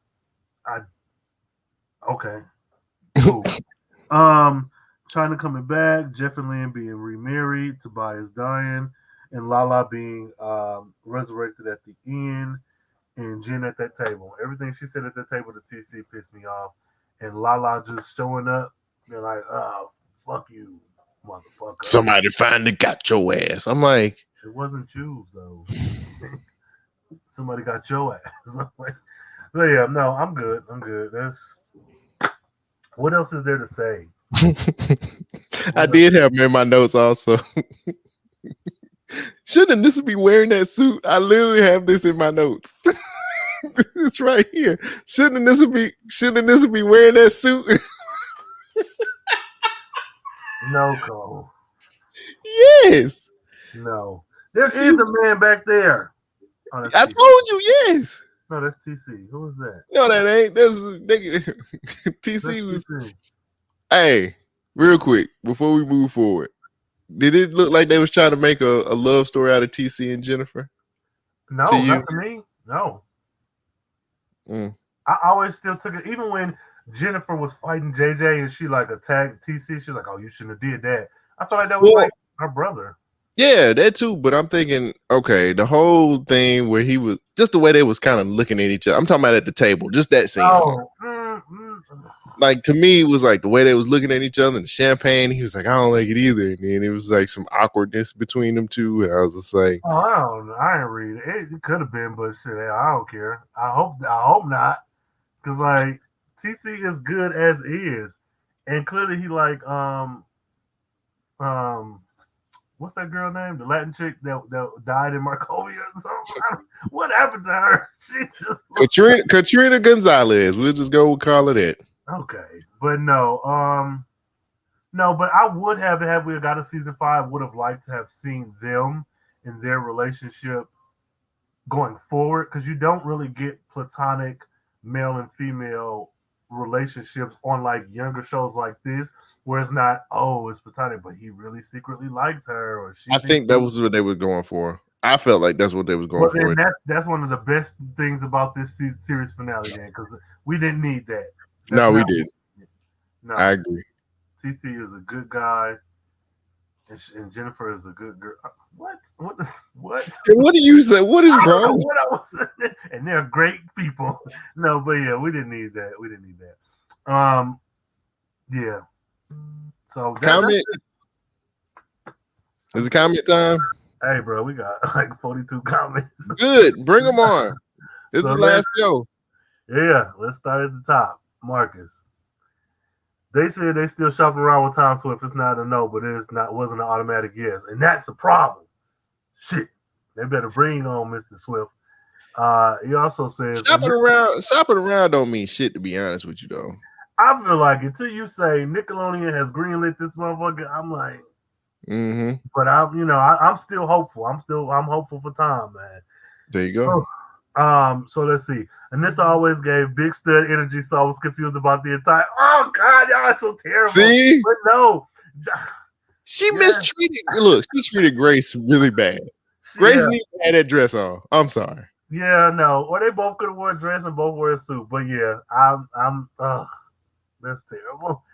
okay, cool. China coming back, Jeff and Lynn being remarried, Tobias dying, and Lala being resurrected at the end, and Jen at that table. Everything she said at that table to TC pissed me off. And Lala just showing up, they're like, oh, fuck you, motherfucker. Somebody finally got your ass. I'm like, it wasn't you, though. Somebody got your ass. But yeah, no, I'm good. That's what else is there to say? I did have them in my notes also. Shouldn't this be wearing that suit? I literally have this in my notes. It's right here. Shouldn't this be wearing that suit? No, Cole. Yes. No. There is a man back there. Oh, I told you, yes. No, that's TC. Who is that? No, that ain't. That's TC was. TC. Hey, real quick before we move forward, did it look like they was trying to make a love story out of TC and Jennifer? No, not to me. No. I always still took it, even when Jennifer was fighting JJ and she like attacked TC. She was like, "Oh, you shouldn't have did that." I felt like that was like her brother. Yeah, that too. But I'm thinking, okay, the whole thing where he was just the way they was kind of looking at each other. I'm talking about at the table, just that scene. Oh, like to me, it was like the way they was looking at each other and the champagne. He was like, I don't like it either. And then it was like some awkwardness between them two. And I was just like, oh, I don't know. I didn't read it. It could have been, but shit, I don't care. I hope not, because like TC is good as is, and clearly he like what's that girl name? The Latin chick that died in Markovia or something. What happened to her? She just Katrina Gonzalez. We'll just go call it that. Okay, but no, but I would have, had we got a season 5, would have liked to have seen them in their relationship going forward, because you don't really get platonic male and female relationships on like younger shows like this, where it's not, oh, it's platonic, but he really secretly likes her, or she. I think that was what they were going for. I felt like that's what they was going for. That's one of the best things about this series finale, then, because we didn't need that. No, we didn't. No, I agree. TC is a good guy, and Jennifer is a good girl. What? What? What do you say? What is wrong? What I was saying. And they're great people. No, but yeah, we didn't need that. Yeah. So comment. Is it comment time? Hey, bro, we got like 42 comments. Good, bring them on. This is the last show. Yeah, let's start at the top. Marcus. They said they still shopping around with Tom Swift. It's not a no, but wasn't an automatic yes, and that's a problem. Shit, they better bring on Mr. Swift. He also says shopping around don't mean shit, to be honest with you, though. I feel like until you say Nickelodeon has greenlit this motherfucker, I'm like, but I'm still hopeful. I'm hopeful for Tom, man. There you go. So let's see. And this always gave big stud energy, so I was confused about the entire. Oh God, y'all are so terrible. See, but no, she mistreated. Look, she treated Grace really bad. Grace needs to have that dress on. I'm sorry. Yeah, no, or they both could have worn a dress and both wear a suit. But yeah, I'm. That's terrible.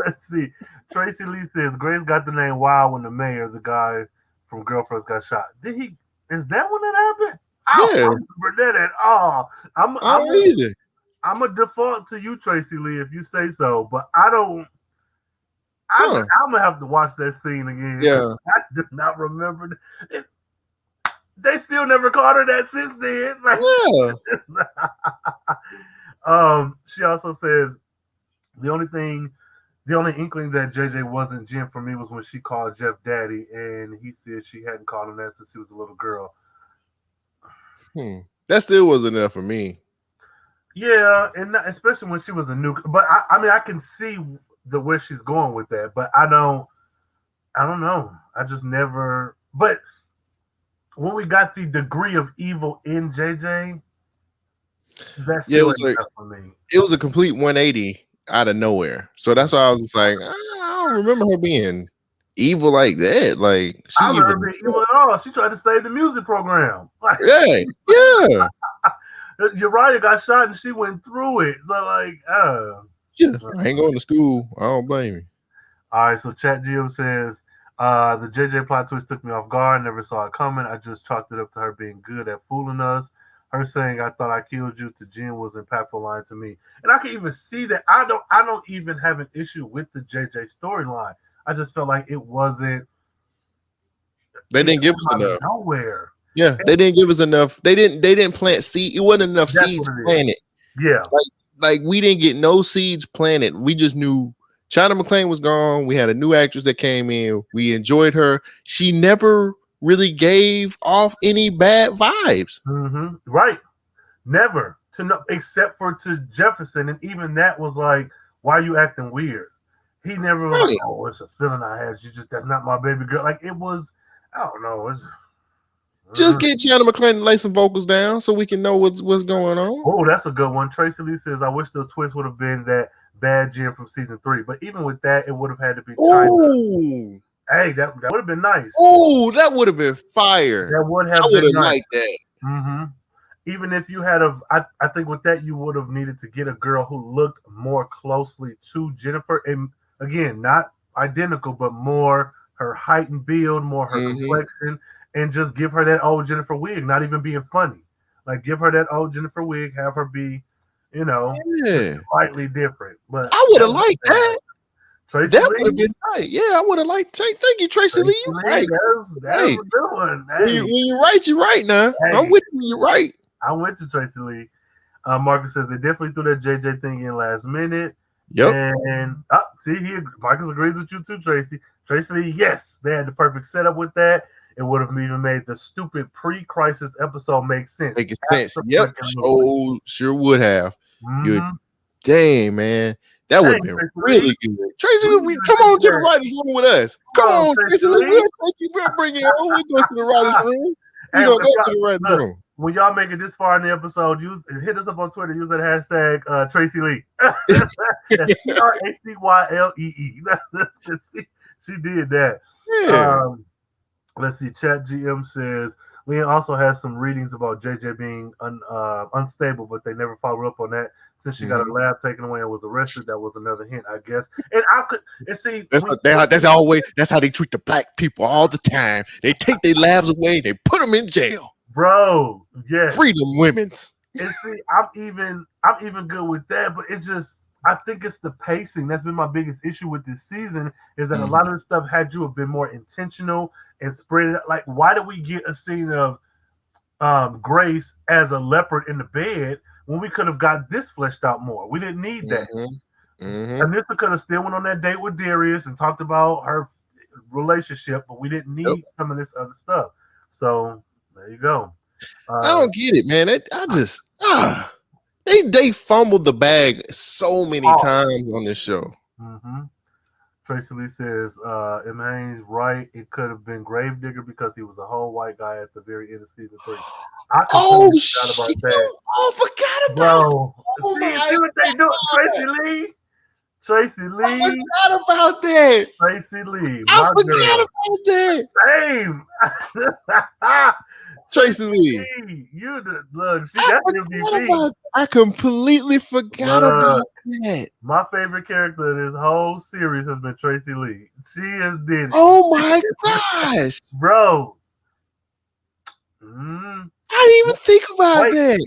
Let's see. Tracy Lee says Grace got the name Wild when the mayor, the guy from Girlfriends, got shot. Did he? Is that when that happened? I don't remember that at all. I'm a default to you, Tracy Lee, if you say so, but I don't. I'm gonna have to watch that scene again. Yeah, I do not remember. They still never caught her that since then. She also says the only inkling that JJ wasn't Jim for me was when she called Jeff daddy, and he said she hadn't called him that since he was a little girl. That still wasn't enough for me. Yeah, and especially when she was a new. But I mean, I can see where she's going with that, but I don't know. I just never. But when we got the degree of evil in JJ, that's still enough for me. It was a complete 180 out of nowhere. So that's why I was just like, I don't remember her being evil like that. Like I remember being evil at all. She tried to save the music program. Like, yeah. Uriah got shot and she went through it. So like, I ain't going to school. I don't blame you. All right, so Chat Geo says the JJ plot twist took me off guard. Never saw it coming. I just chalked it up to her being good at fooling us. Her saying "I thought I killed you" to Jen was an impactful line to me, and I can even see that. I don't even have an issue with the JJ storyline. I just felt like it wasn't. They didn't give us enough. Nowhere. Yeah, they didn't give us enough. They didn't plant seed. It wasn't enough seeds planted. Yeah, like we didn't get no seeds planted. We just knew China McClain was gone. We had a new actress that came in. We enjoyed her. She never really gave off any bad vibes. Right. Never. Except for to Jefferson. And even that was like, why are you acting weird? He never was like, oh, it's a feeling I had. That's not my baby girl. Like it was, I don't know. Just get China McClain to lay some vocals down so we can know what's going on. Oh, that's a good one. Tracy Lee says, I wish the twist would have been that bad Jim from season 3. But even with that, it would have had to be China. Hey, that would have been nice. Oh, that would have been fire. That would have been nice. Liked that. even if you had I think with that you would have needed to get a girl who looked more closely to Jennifer, and again, not identical, but more her height and build, more her Mm-hmm. complexion, and just give her that old Jennifer wig, not even being funny. Like give her that old Jennifer wig, have her be, just Yeah. slightly different. But I would that have was liked that. Tracy That would have Lee. been right. Yeah, I would have liked. Thank you, Tracy Tracy Lee. You Lee, right. that's Hey, a good one. when you're right, you're right. Now I'm Hey, with you. You're right. I went to Tracy Lee. Marcus says they definitely threw that JJ thing in last minute. Yep. And see, Marcus agrees with you too, Tracy. Tracy Lee, yes, they had the perfect setup with that. It would have even made the stupid pre-crisis episode make sense. Making sense. Yep. Absolutely. Sure would have. You're Mm-hmm. dang, man. That would have Dang, been Tracy really Lee. good. Tracy, We come did on to the that. writers' room with us. Come Come on, on, Tracy Tracy Lee. Lee. We'll bring you on. We'll go to the writers' room. We're Hey, gonna go to the writers' look, room. when y'all make it this far in the episode, hit us up on Twitter. Use that hashtag Tracy Lee. That's TRACYLEE. She did that. Yeah. Let's see. Chat GM says Leon also has some readings about JJ being unstable, but they never followed up on that. Since she got her lab taken away and was arrested, that was another hint, I guess. And I could and see That's how they treat the black people all the time. They take their labs away, they put them in jail. Bro, yes. Freedom women's. And see, I'm even good with that, but it's just I think it's the pacing. That's been my biggest issue with this season is that a lot of the stuff had you have been more intentional and spread it. Like, why did we get a scene of Grace as a leopard in the bed when we could have got this fleshed out more? We didn't need that. Anissa could have still went on that date with Darius and talked about her relationship, but we didn't need some of this other stuff. So there you go. I don't get it, man. They fumbled the bag so many times on this show. Tracy Lee says, Haynes right. It could have been Gravedigger because he was a whole white guy at the very end of season 3. I forgot about that. Bro, see what they do, Tracy Lee. Tracy Lee. I forgot about that. Tracy Lee. I forgot about that. Same. Tracy Lee. Look, she got MVP. I completely forgot about that. My favorite character in this whole series has been Tracy Lee. She has did it. Oh my gosh. Bro. I didn't even think about that.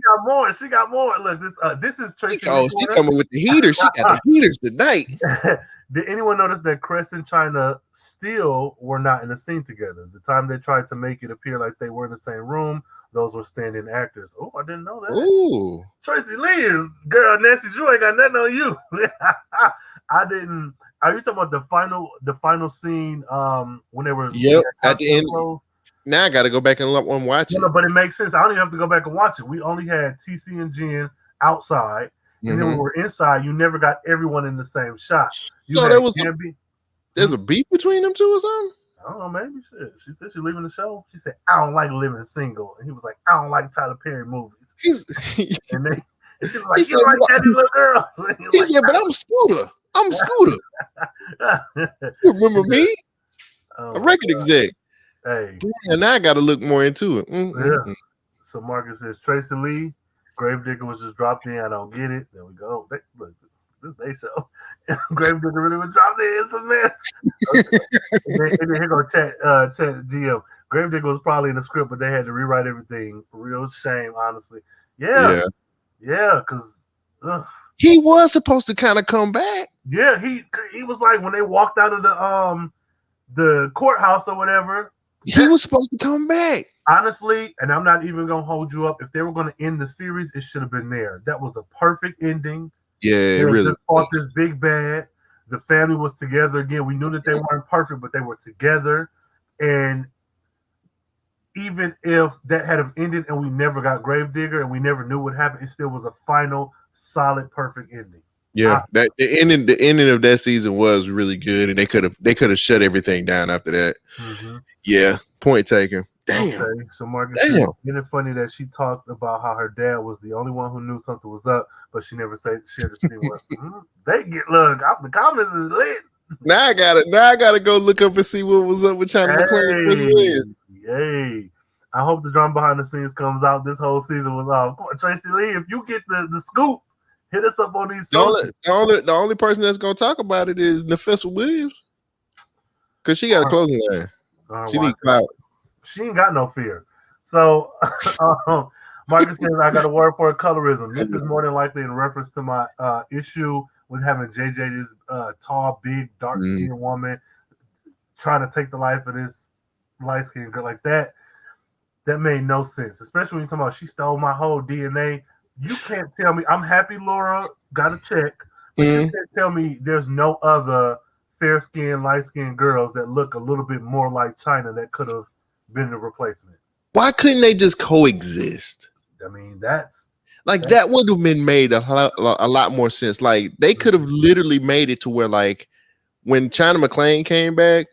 She got more. Look, this is Tracy Lee. Oh, she coming with the heaters. She got the heaters tonight. Did anyone notice that Cress and China still were not in a scene together? The time they tried to make it appear like they were in the same room, those were stand-in actors. Oh, I didn't know that. Ooh. Tracy Lee is, girl, Nancy Drew ain't got nothing on you. I didn't. Are you talking about the final scene when they were at the end? Now I got to go back and watch it. No, but it makes sense. I don't even have to go back and watch it. We only had TC and Jen outside. And then when we were inside, you never got everyone in the same shot. So there's a beef between them two or something? I don't know, maybe. She said she's leaving the show. She said, I don't like living single. And he was like, I don't like Tyler Perry movies. And she was like, you like that, these little girls. He said, but I'm Scooter. You remember me? A record exec. Hey. And now I got to look more into it. Yeah. So Marcus says, Tracy Lee. Gravedigger was just dropped in. I don't get it. There we go. Look, this they show. Gravedigger really was dropped in. It's a mess. Okay. and then here go chat GM. Gravedigger was probably in the script, but they had to rewrite everything. Real shame, honestly. Yeah, because he was supposed to kind of come back. Yeah, he was like when they walked out of the courthouse or whatever. He was supposed to come back. Honestly, and I'm not even going to hold you up. If they were going to end the series, it should have been there. That was a perfect ending. Yeah, it really fought this big bad. The family was together again. We knew that they weren't perfect, but they were together. And even if that had ended and we never got Gravedigger and we never knew what happened, it still was a final, solid, perfect ending. Yeah, the ending of that season was really good, and they could have shut everything down after that. Yeah, point taken. Damn. Okay, so Marcus, isn't it funny that she talked about how her dad was the only one who knew something was up, but she never said she had to see what. They get the comments is lit. Now I gotta go look up and see what was up with China McClain. Hey, I hope the drama behind the scenes comes out. This whole season was off. Come on, Tracy Lee, if you get the scoop, hit us up on these socials. The only person that's gonna talk about it is Nafessa Williams, because she got a closing line. She needs clout. She ain't got no fear. So, Marcus says, I got a word for colorism. This is more than likely in reference to my issue with having JJ, this tall, big, dark-skinned woman, trying to take the life of this light-skinned girl like that. That made no sense, especially when you're talking about she stole my whole DNA. You can't tell me. I'm happy Laura got a check, but you can't tell me there's no other fair-skinned, light-skinned girls that look a little bit more like China that could have been the replacement. Why couldn't they just coexist? I mean, that would have been made a lot more sense. Like they could have literally made it to where, like, when China McClain came back,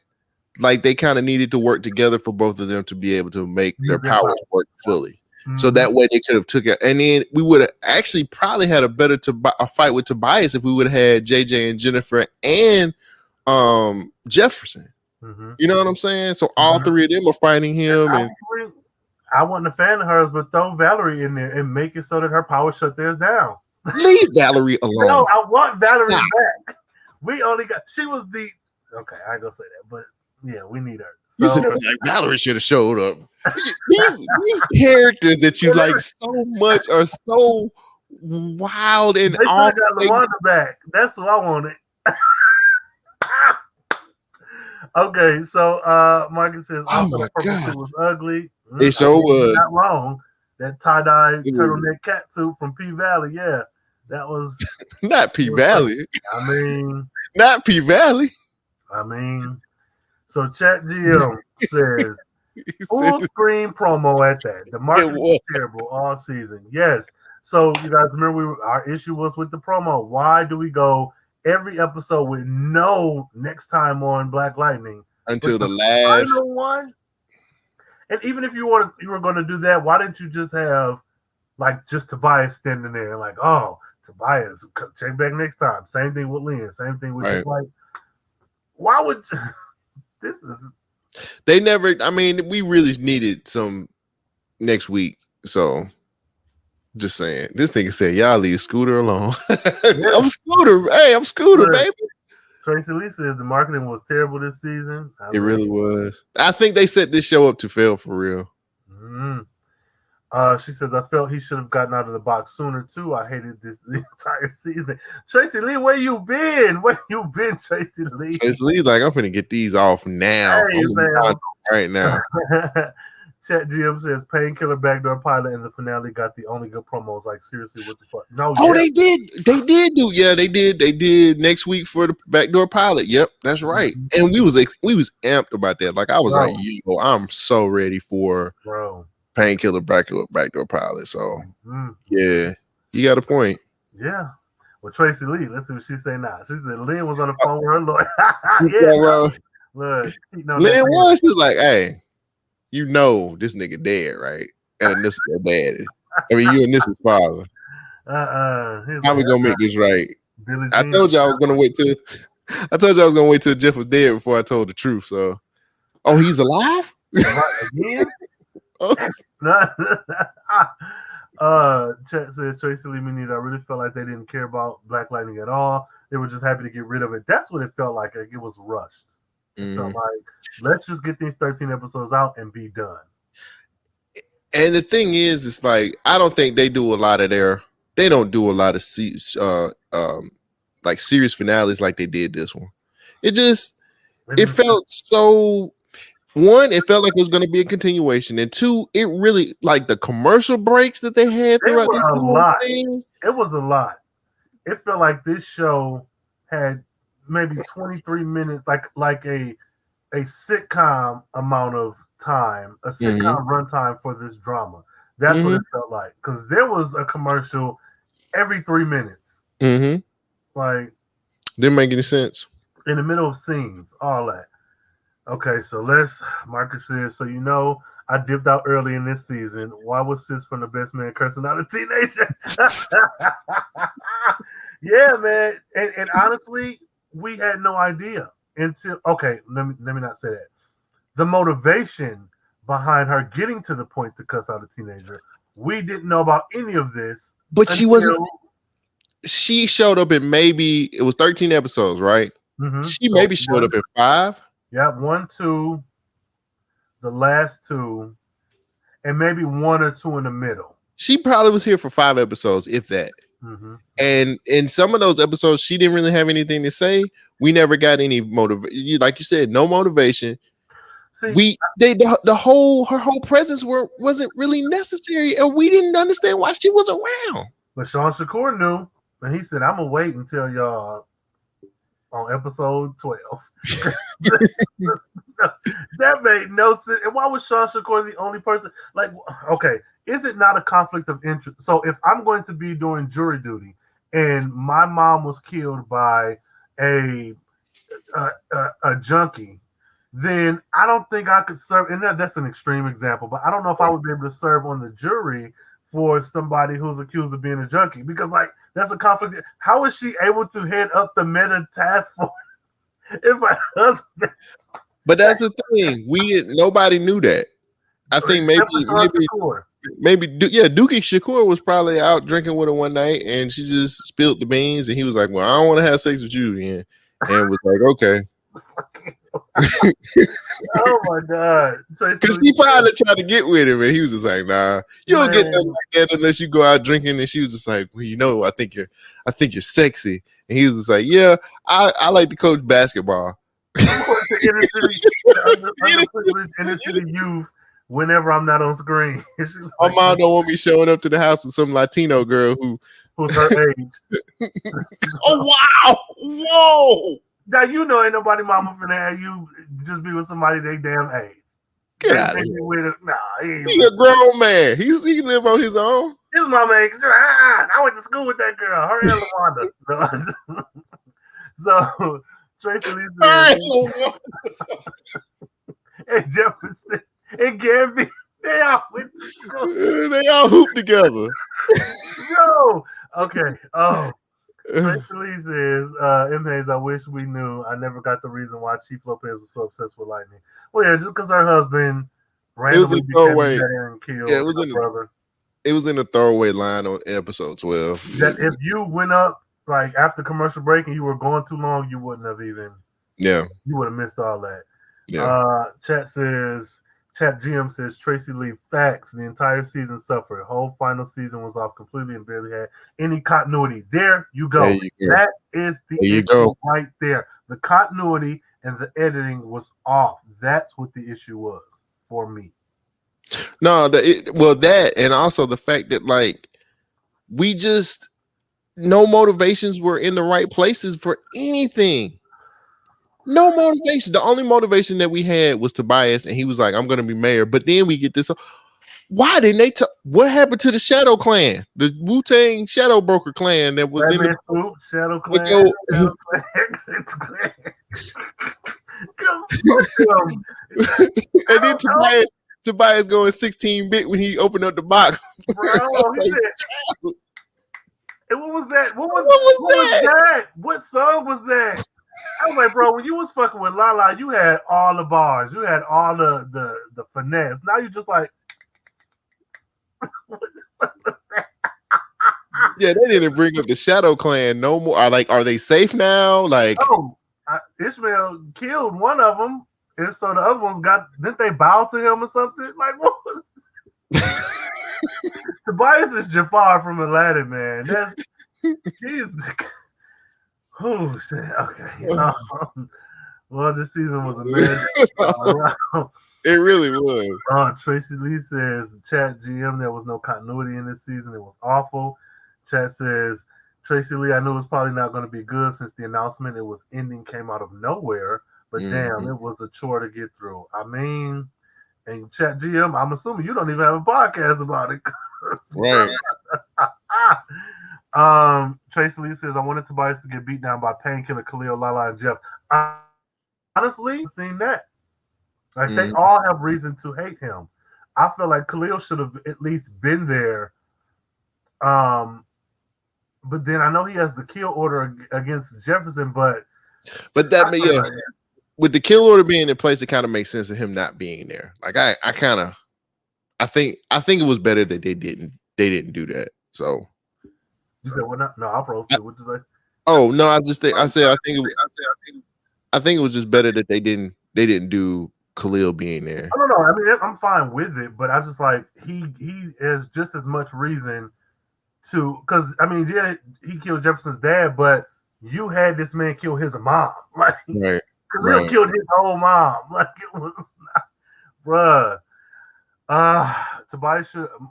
like they kind of needed to work together for both of them to be able to make their powers work fully. So that way they could have took it, and then we would have actually probably had a fight with Tobias if we would have had JJ and Jennifer and Jefferson. You know what I'm saying? So all three of them are fighting him. And I wasn't a fan of hers, but throw Valerie in there and make it so that her power shut theirs down. Leave Valerie alone. No, I want Valerie back. She was the okay. I ain't gonna say that, but yeah, we need her. So, you said like Valerie should have showed up. These characters that you like so much are so wild and they got LaWanda back. That's what I wanted. Okay, so Marcus says also the purple suit was ugly. It sure was. Not wrong. That tie-dye turtleneck cat suit from P Valley, yeah. That was not P Valley. I mean not P Valley. I mean, so Chat GM says full screen promo at that. The marketing was terrible all season. Yes. So you guys remember our issue was with the promo. Why do we go every episode with no next time on Black Lightning until the last final one? And even if you were going to do that, why didn't you just have like just Tobias standing there and like, oh, Tobias, check back next time. Same thing with Lynn. Same thing with like. Why would this is? They never. I mean, we really needed some next week. So, just saying, this nigga said, "Y'all leave Scooter alone." I'm Scooter. Hey, I'm Scooter, baby. Tracy Lee says the marketing was terrible this season. It really was. I think they set this show up to fail for real. She says, I felt he should have gotten out of the box sooner too. I hated the entire season. Tracy Lee, where you been? Where you been, Tracy Lee? Tracy Lee's like, I'm finna get these off now. Hey, right now. Chat GM says Painkiller Backdoor Pilot and the finale got the only good promos. Like, seriously, what the fuck? No, they did. They did next week for the Backdoor Pilot. Yep, that's right. And we was amped about that. Like I was like, yo, I'm so ready for Painkiller Backdoor Pilot. So yeah, you got a point. Yeah. Well, Tracy Lee, let's see what she say now. She said Lynn was on the phone with her lawyer. Look, Lynn was. She was like, hey. You know this nigga dead, right? And this is your daddy. I mean, you and this is father. How we gonna make this right? I told you I was gonna wait till Jeff was dead before I told the truth. So, he's alive again. Chet says Tracy Lee, me neither. I really felt like they didn't care about Black Lightning at all. They were just happy to get rid of it. That's what it felt like. Like it was rushed. So like, let's just get these 13 episodes out and be done. And the thing is, it's like I don't think they do a lot of they don't do a lot of like series finales like they did this one. It felt so. One, it felt like it was going to be a continuation, and two, it really like the commercial breaks that they had throughout this whole thing. It was a lot. It felt like this show had maybe 23 minutes, like a sitcom amount of time, a sitcom runtime for this drama. That's what it felt like, because there was a commercial every 3 minutes. Like, didn't make any sense in the middle of scenes, all that. Okay, so Marcus says, so I dipped out early in this season. Why was Sis from the Best Man cursing out a teenager? Yeah, man. And honestly, we had no idea until let me not say that. The motivation behind her getting to the point to cuss out a teenager. We didn't know about any of this But she wasn't. until She showed up in maybe it was 13 episodes, right? She so maybe showed up in 5. Yeah, 1, 2, the last 2, and maybe 1 or 2 in the middle. She probably was here for 5 episodes, if that. And in some of those episodes, she didn't really have anything to say. We never got any motivation. Like you said, no motivation. See, her whole presence wasn't really necessary, and we didn't understand why she was around. But Sean Shakur knew, and he said, "I'm gonna wait until y'all on episode 12." That made no sense. And why was Sean Shakur the only person? Like, okay, is it not a conflict of interest? So if I'm going to be doing jury duty and my mom was killed by a junkie, then I don't think I could serve. And that's an extreme example, but I don't know if I would be able to serve on the jury for somebody who's accused of being a junkie, because like that's a conflict. How is she able to head up the meta task force if my husband? But that's the thing. Nobody knew that. I think Dookie Shakur was probably out drinking with her one night, and she just spilled the beans, and he was like, "Well, I don't want to have sex with you," and was like, "Okay." Oh my god! Because he probably tried to get with him, and he was just like, "Nah, you don't get nothing like that unless you go out drinking." And she was just like, "Well, I think you're sexy." And he was just like, "Yeah, I like to coach basketball." Inner city youth. Whenever I'm not on screen, my mom don't want me showing up to the house with some Latino girl who's her age. Oh wow! Whoa! Now you know ain't nobody mama finna have you just be with somebody they damn age. Get out of here! Nah, he's a grown man. He live on his own. His mama ain't. I went to school with that girl. Her and LaWanda. So Tracy Lee and Jefferson and Gabby, they all went to school. They all hooped together. No. Okay. Oh. Tracy Lee says, M. Hayes, I wish we knew. I never got the reason why Chief Lopez was so obsessed with Lightning. Well, yeah, just because her husband randomly became and killed her brother. It was in a throwaway line on episode 12. That if you went up like after commercial break and you were going too long, you wouldn't have even. Yeah. You would have missed all that. Yeah. Chat GM says Tracy Lee facts. The entire season suffered. Whole final season was off completely and barely had any continuity. There you go. That is the issue right there. The continuity and the editing was off. That's what the issue was for me. No, that and also the fact that like we just no motivations were in the right places for anything. No motivation. The only motivation that we had was Tobias, and he was like, "I'm going to be mayor." But then we get this. Why didn't they? What happened to the Shadow Clan, the Wu-Tang Shadow Broker Clan that was in the Shadow Clan? And then Tobias going 16-bit when he opened up the box. Bro, he said, and what was that? What was that? What song was that? I was like, bro, when you was fucking with Lala, you had all the bars, you had all the finesse. Now you just like, yeah, they didn't bring up the Shadow Clan no more. Are they safe now? Like, Ishmael killed one of them, and so the other ones didn't they bow to him or something? Like, what was? Tobias is Jafar from Aladdin, man. He's. Oh shit! Okay. Well, this season was a mess. It really was. Tracy Lee says, "Chat GM, there was no continuity in this season. It was awful." Chat says, "Tracy Lee, I knew it was probably not going to be good since the announcement it was ending came out of nowhere. But damn, it was a chore to get through. I mean, and Chat GM, I'm assuming you don't even have a podcast about it, right?" Tracy Lee says, I wanted Tobias to get beat down by Painkiller, Khalil, Lala, and Jeff. Honestly, I've seen that. Like, they all have reason to hate him. I feel like Khalil should have at least been there. But then I know he has the kill order against Jefferson, but that with the kill order being in place, it kind of makes sense of him not being there. Like I think it was better that they didn't do that. So you said what? No, I froze too. What you say? Oh no, I think it was just better that they didn't do Khalil being there. I don't know. I mean, I'm fine with it, but I just like he has just as much reason to, because I mean, yeah, he killed Jefferson's dad, but you had this man kill his mom. Like Khalil killed his whole mom. Like it was not, bruh.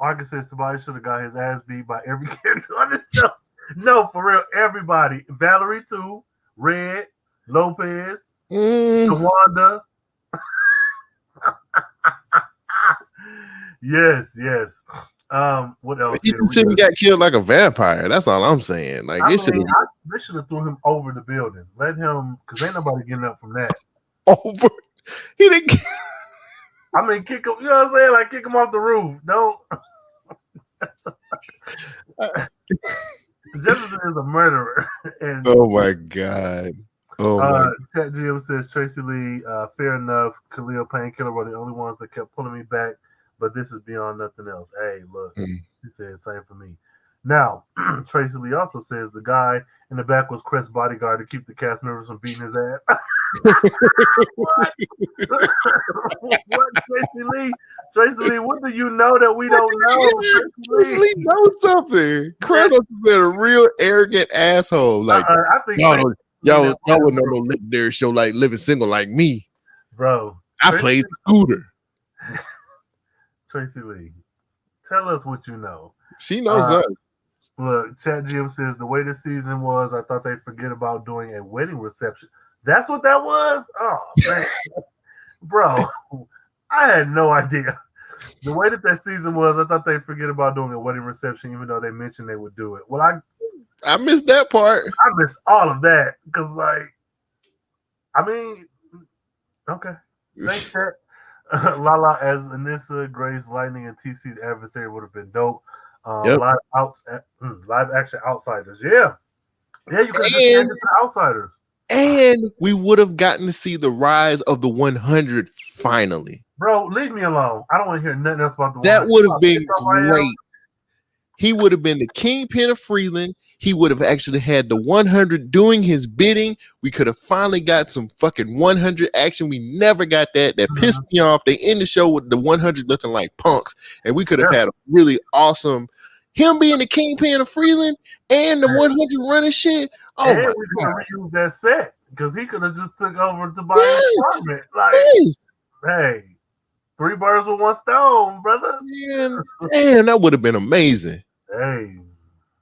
Marcus says Tobias should have got his ass beat by every character on this show. No, for real, everybody. Valerie too, Red, Lopez, Tawanda. Yes. What else? He shouldn't got killed like a vampire. That's all I'm saying. Like they should have threw him over the building. Let him, because ain't nobody getting up from that. Over? He didn't. I mean, kick him. You know what I'm saying? Like kick him off the roof. Don't. Jefferson is a murderer. And, oh my god. Chat GM says Tracy Lee, fair enough. Khalil Painkiller were the only ones that kept pulling me back, but this is beyond nothing else. Hey, look, he said same for me. Now, Tracy Lee also says the guy in the back was Crest's bodyguard to keep the cast members from beating his ass. What? What, Tracy Lee? Tracy Lee, what do you know that we don't know? Tracy Lee knows something. Crest must have been a real arrogant asshole. Like, I think y'all would know no legendary show like Living Single like me. Bro. I played Scooter. Tracy Lee, tell us what you know. She knows that. Look, Chat GM says the way the season was, I thought they'd forget about doing a wedding reception. That's what that was? Oh, man. Bro, I had no idea. The way that season was, I thought they'd forget about doing a wedding reception, even though they mentioned they would do it. Well, I missed that part. I missed all of that because, like, I mean, okay. Thanks, Chat. Lala as Anissa, Grace, Lightning, and TC's adversary would have been dope. Live action Outsiders. Yeah, you could have just the Outsiders. And we would have gotten to see the rise of the 100 finally. Bro, leave me alone. I don't want to hear nothing else about the 100. That would have been great. He would have been the kingpin of Freeland. He would have actually had the 100 doing his bidding. We could have finally got some fucking 100 action. We never got that. That pissed me off. They end the show with the 100 looking like punks. And we could have had a really awesome, him being the kingpin of Freeland and the 100 running shit. Oh, and my we could have reused that set because he could have just took over to buy an apartment. Like, hey, 3 birds with 1 stone, brother. Man, that would have been amazing. Hey,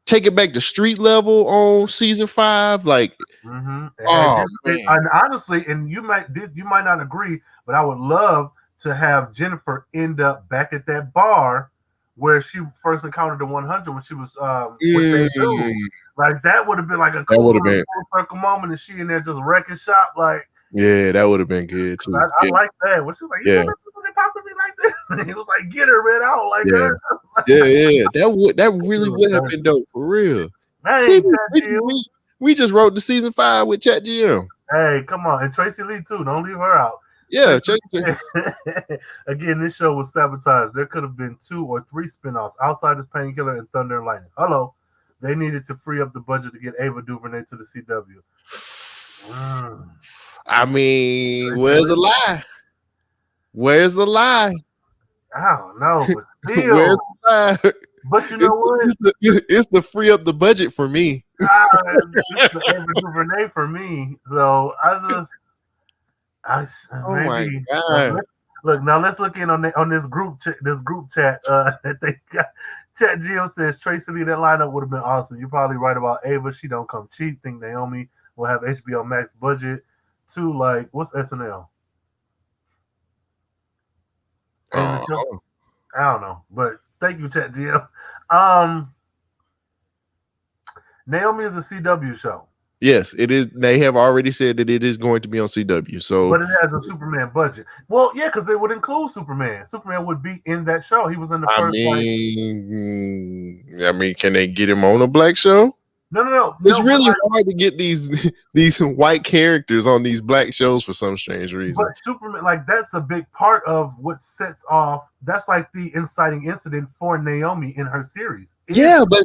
take it back to street level on season 5, like. And honestly, and you might not agree, but I would love to have Jennifer end up back at that bar where she first encountered the 100 when she was with that dude. Like that would have been like a cool circle moment, and she in there just wrecking shop. Like, yeah, that would have been good too. I like that. When she was like, you know, talk to me like this. And he was like, get her, man. I don't like her. That really would have been dope for real. Hey, See, we just wrote the season 5 with Chat GM. Hey, come on, and Tracy Lee too. Don't leave her out. Yeah, again, this show was sabotaged. There could have been 2 or 3 spinoffs: Outsiders, Painkiller, and Thunder and Lightning. Hello, they needed to free up the budget to get Ava DuVernay to the CW. I mean, where's the lie? Where's the lie? I don't know, but still, where's the lie? But you know what? It's the free up the budget for me. It's the Ava DuVernay for me. So my god! Look, now let's look in on this group chat. That they got. Chat GM says Tracy Lee, that lineup would have been awesome. You're probably right about Ava. She don't come cheap. Think Naomi will have HBO Max budget too. Like, what's SNL? I don't know, but thank you, Chat GM. Naomi is a CW show. Yes, it is. They have already said that it is going to be on CW. So, but it has a Superman budget. Well, yeah, because it would include Superman. Superman would be in that show. He was in the first. I mean, can they get him on a black show? No. It's really hard to get these white characters on these black shows for some strange reason. But Superman, like, that's a big part of what sets off. That's like the inciting incident for Naomi in her series. Yeah, but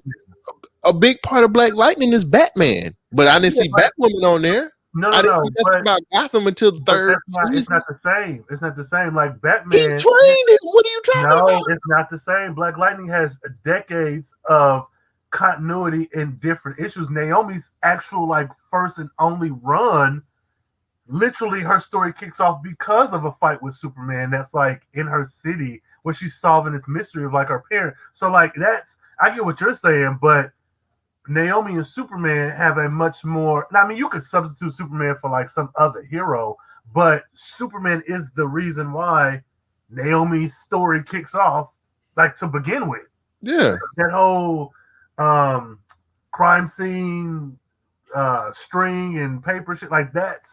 a big part of Black Lightning is Batman. But I didn't see Batwoman on there. No. I didn't see nothing about Gotham until the third season. It's not the same. It's not the same. Like Batman. He trained him. What are you talking about? No, it's not the same. Black Lightning has decades of continuity in different issues. Naomi's actual like first and only run, literally her story kicks off because of a fight with Superman that's like in her city where she's solving this mystery of like her parent. So like that's, I get what you're saying, but Naomi and Superman have a much more, I mean, you could substitute Superman for like some other hero, but Superman is the reason why Naomi's story kicks off, like to begin with. Yeah. That whole crime scene string and paper shit, like that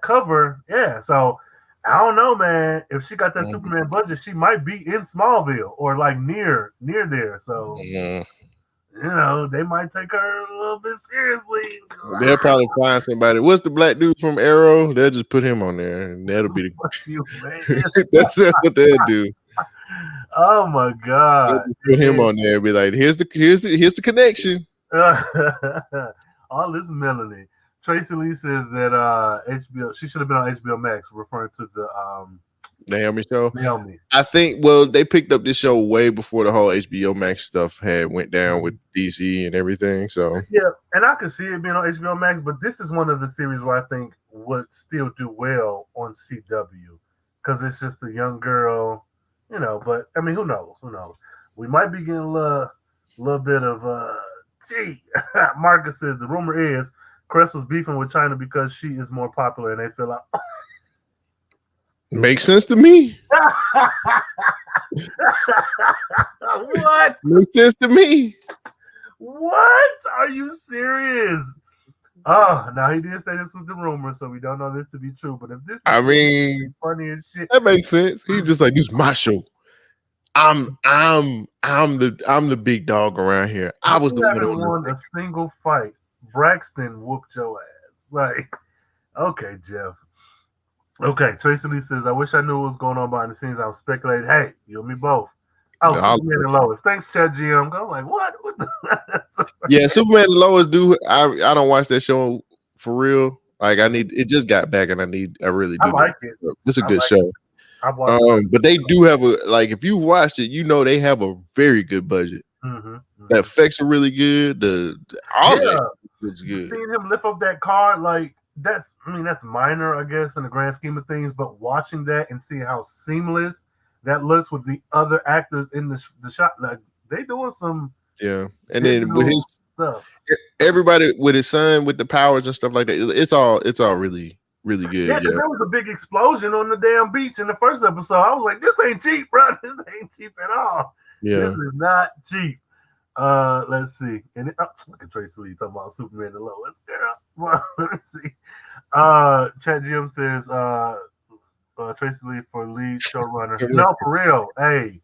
cover. Yeah. So I don't know, man. If she got that Superman budget, she might be in Smallville or like near there. So you know, they might take her a little bit seriously. They'll probably find somebody. What's the black dude from Arrow? They'll just put him on there, and that'll be the. That's what they'll do. Oh my god! Put him on there. And be like, here's the connection. All this Melanie. Tracy Lee says that HBO. She should have been on HBO Max, referring to the Naomi show. Naomi. I think. Well, they picked up this show way before the whole HBO Max stuff had went down with DC and everything. So yeah, and I could see it being on HBO Max, but this is one of the series where I think would still do well on CW because it's just a young girl, you know. But I mean, who knows? Who knows? We might be getting a little bit of tea. Marcus says the rumor is Crest was beefing with China because she is more popular, and they feel like. Makes sense to me. What? Makes sense to me. What? Are you serious? Oh, now he did say this was the rumor, so we don't know this to be true. But if this, I mean, funny as shit, that makes sense. He's just like, this is my show. I'm the big dog around here. I was the one who won a single fight. Braxton whooped your ass. Like, okay, Jeff. Okay, Tracy Lee says, I wish I knew what was going on behind the scenes. I was speculating. Hey, you and me both. Oh, Superman and Lois. Thanks, Chad GM. I was like, what? What the? Yeah, Superman and Lois do. I don't watch that show for real. Like it just got back, and I really do. I like it. It's a good show. I've watched it. But they do have like if you watched it, you know they have a very good budget. The effects are really good. All it's good. Seeing him lift up that car, like that's minor, I guess, in the grand scheme of things. But watching that and seeing how seamless that looks with the other actors in the shot, like they doing some and then with his stuff, everybody with his son with the powers and stuff like that, it's all really really good. Yeah, there was a big explosion on the damn beach in the first episode. I was like, this ain't cheap, bro. This ain't cheap at all. Yeah, this is not cheap. Let's see. And look at Tracy Lee talking about Superman and Lois. Girl, let me see. Chat Jim says, Tracy Lee for lead showrunner. No, for real. Hey,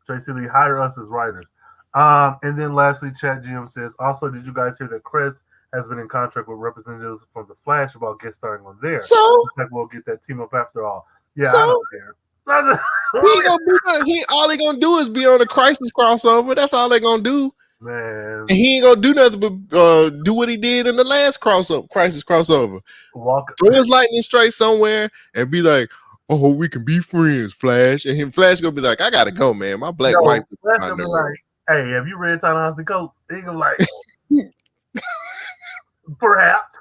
Tracy Lee, hire us as writers. And then lastly, Chat Jim says, also, did you guys hear that Chris has been in contract with representatives from The Flash about guest starring on there? So we'll get that team up after all. Yeah, so, I don't care. All they gonna do is be on a Crisis crossover. That's all they gonna do. Man, and he ain't gonna do nothing but do what he did in the last Crisis crossover. Throw his lightning strike somewhere and be like, "Oh, we can be friends, Flash." And Flash gonna be like, "I gotta go, man. My black wife." Flash gonna be like, "Hey, have you read Ta-Nehisi Coates?" He gonna like, perhaps,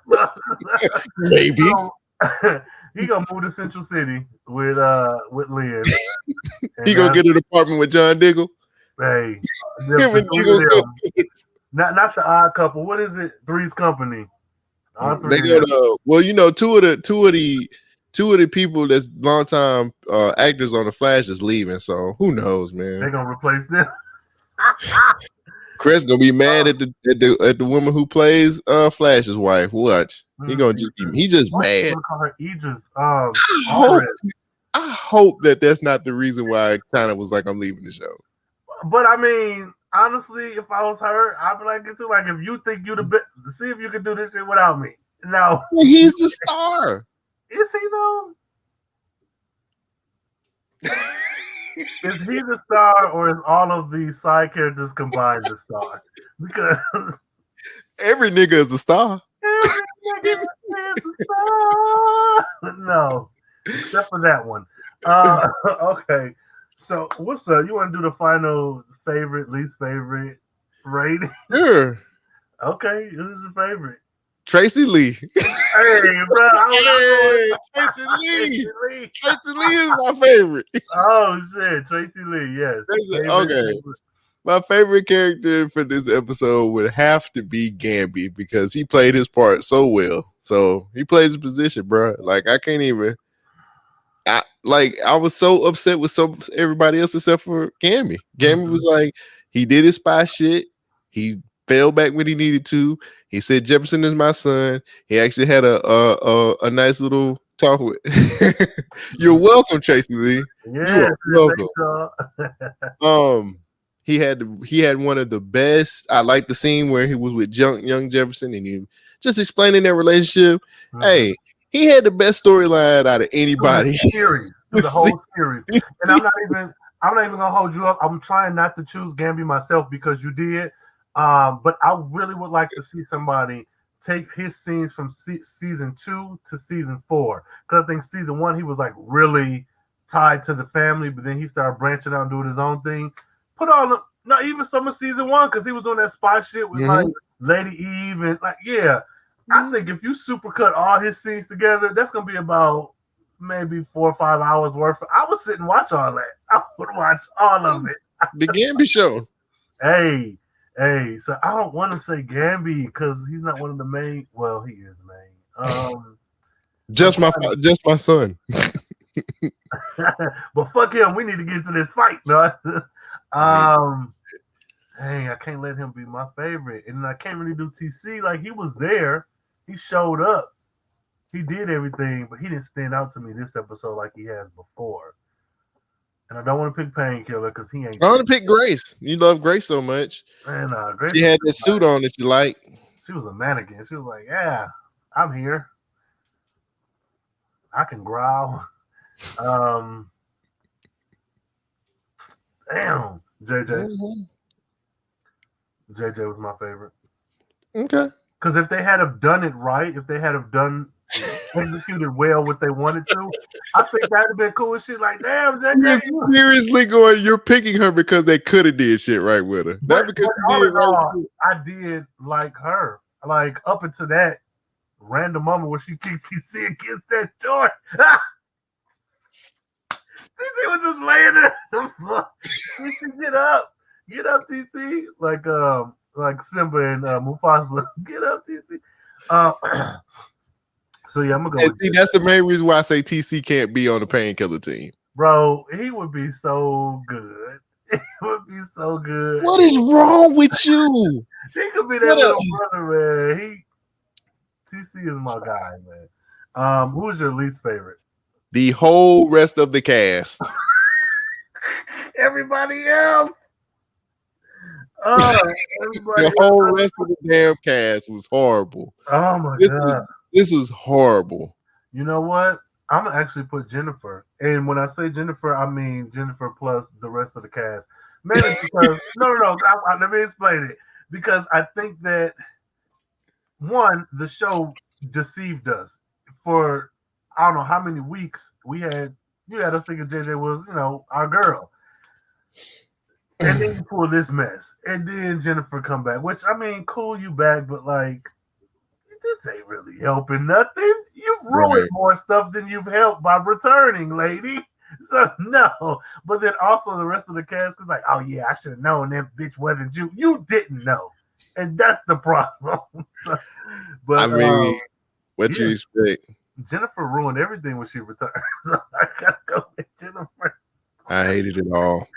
maybe. He gonna move to Central City with Lynn. He gonna get an apartment with John Diggle. Hey, not the Odd Couple. What is it? Three's Company. They go to two of the people that's longtime actors on The Flash is leaving. So who knows, man? They're gonna replace them. Chris gonna be mad at the woman who plays Flash's wife. Watch. He gonna just mad. I hope that that's not the reason why China was like, I'm leaving the show. But I mean, honestly, if I was her, I'd be like, it's like if you think you the best, see if you can do this shit without me. No, Well, he's the star. is he though? Is he the star, or is all of these side characters combined the star? Because Every nigga is a star. every nigga is a star. No, except for that one. Okay. So what's up? You want to do the final favorite, least favorite rating? Sure. Okay, who's your favorite? Tracy Lee. Hey, bro. Hey, Tracy Lee. Tracy Lee is my favorite. Oh shit, Tracy Lee. Yes. Okay. My favorite character for this episode would have to be Gamby because he played his part so well. So he plays his position, bro. Like I can't even. I was so upset with everybody else except for Gamby. Gamby was like, he did his spy shit. He fell back when he needed to. He said Jefferson is my son. He actually had a nice little talk with. You're welcome, Tracy Lee. Yeah, you are welcome. He had one of the best. I like the scene where he was with young Jefferson and he just explaining their relationship. Hey, he had the best storyline out of anybody. The whole series. And I'm not even gonna hold you up. I'm trying not to choose Gamby myself because you did. But I really would like to see somebody take his scenes from season 2 to season 4. Because I think season 1 he was like really tied to the family, but then he started branching out and doing his own thing. Put on not even some of season 1 because he was doing that spy shit with like Lady Eve and like I think if you supercut all his scenes together, that's gonna be about maybe 4 or 5 hours worth. I would sit and watch all that. I would watch all of it. The Gamby show. Hey, so I don't want to say Gamby because he's not one of the main. Well, he is main. Just my son. But fuck him. We need to get to this fight, no. Dang, I can't let him be my favorite, and I can't really do TC. Like he was there, he showed up, he did everything, but he didn't stand out to me this episode like he has before. And I don't want to pick Painkiller because he ain't. I want to pick Grace. You love Grace so much. Man, Grace. She had that suit on that you like. She was a mannequin. She was like, "Yeah, I'm here. I can growl." Damn, JJ. JJ was my favorite. Okay. Because if they had have done it right, if they had have executed well what they wanted to, I think that'd have been cool as shit. Like, damn, JJ. You're seriously you're picking her because they could have did shit right with her. Not because all in all, I did like her. Like up until that random moment where she kicked TC against that door. TC was just laying there. TC, get up, TC. Like Simba and Mufasa, get up, TC. So yeah, I'm gonna go. See, that's the main reason why I say TC can't be on the Painkiller team, bro. He would be so good. He would be so good. What is wrong with you? He could be that little brother, man. TC is my guy, man. Who's your least favorite? The whole rest of the cast. Everybody else. The whole rest of the damn cast was horrible. Oh my god. This is horrible. You know what? I'm gonna actually put Jennifer. And when I say Jennifer, I mean Jennifer plus the rest of the cast. Mainly because no. Let me explain it. Because I think that one, the show deceived us for I don't know how many weeks you had us thinking JJ was, our girl. And then you pull this mess. And then Jennifer come back. Which I mean, cool, you back, but like this ain't really helping nothing. You've ruined more stuff than you've helped by returning, lady. So no. But then also the rest of the cast is like, oh yeah, I should have known that bitch wasn't you. You didn't know. And that's the problem. But I mean, what you expect? Jennifer ruined everything when she returned. So I gotta go with Jennifer. I hated it all.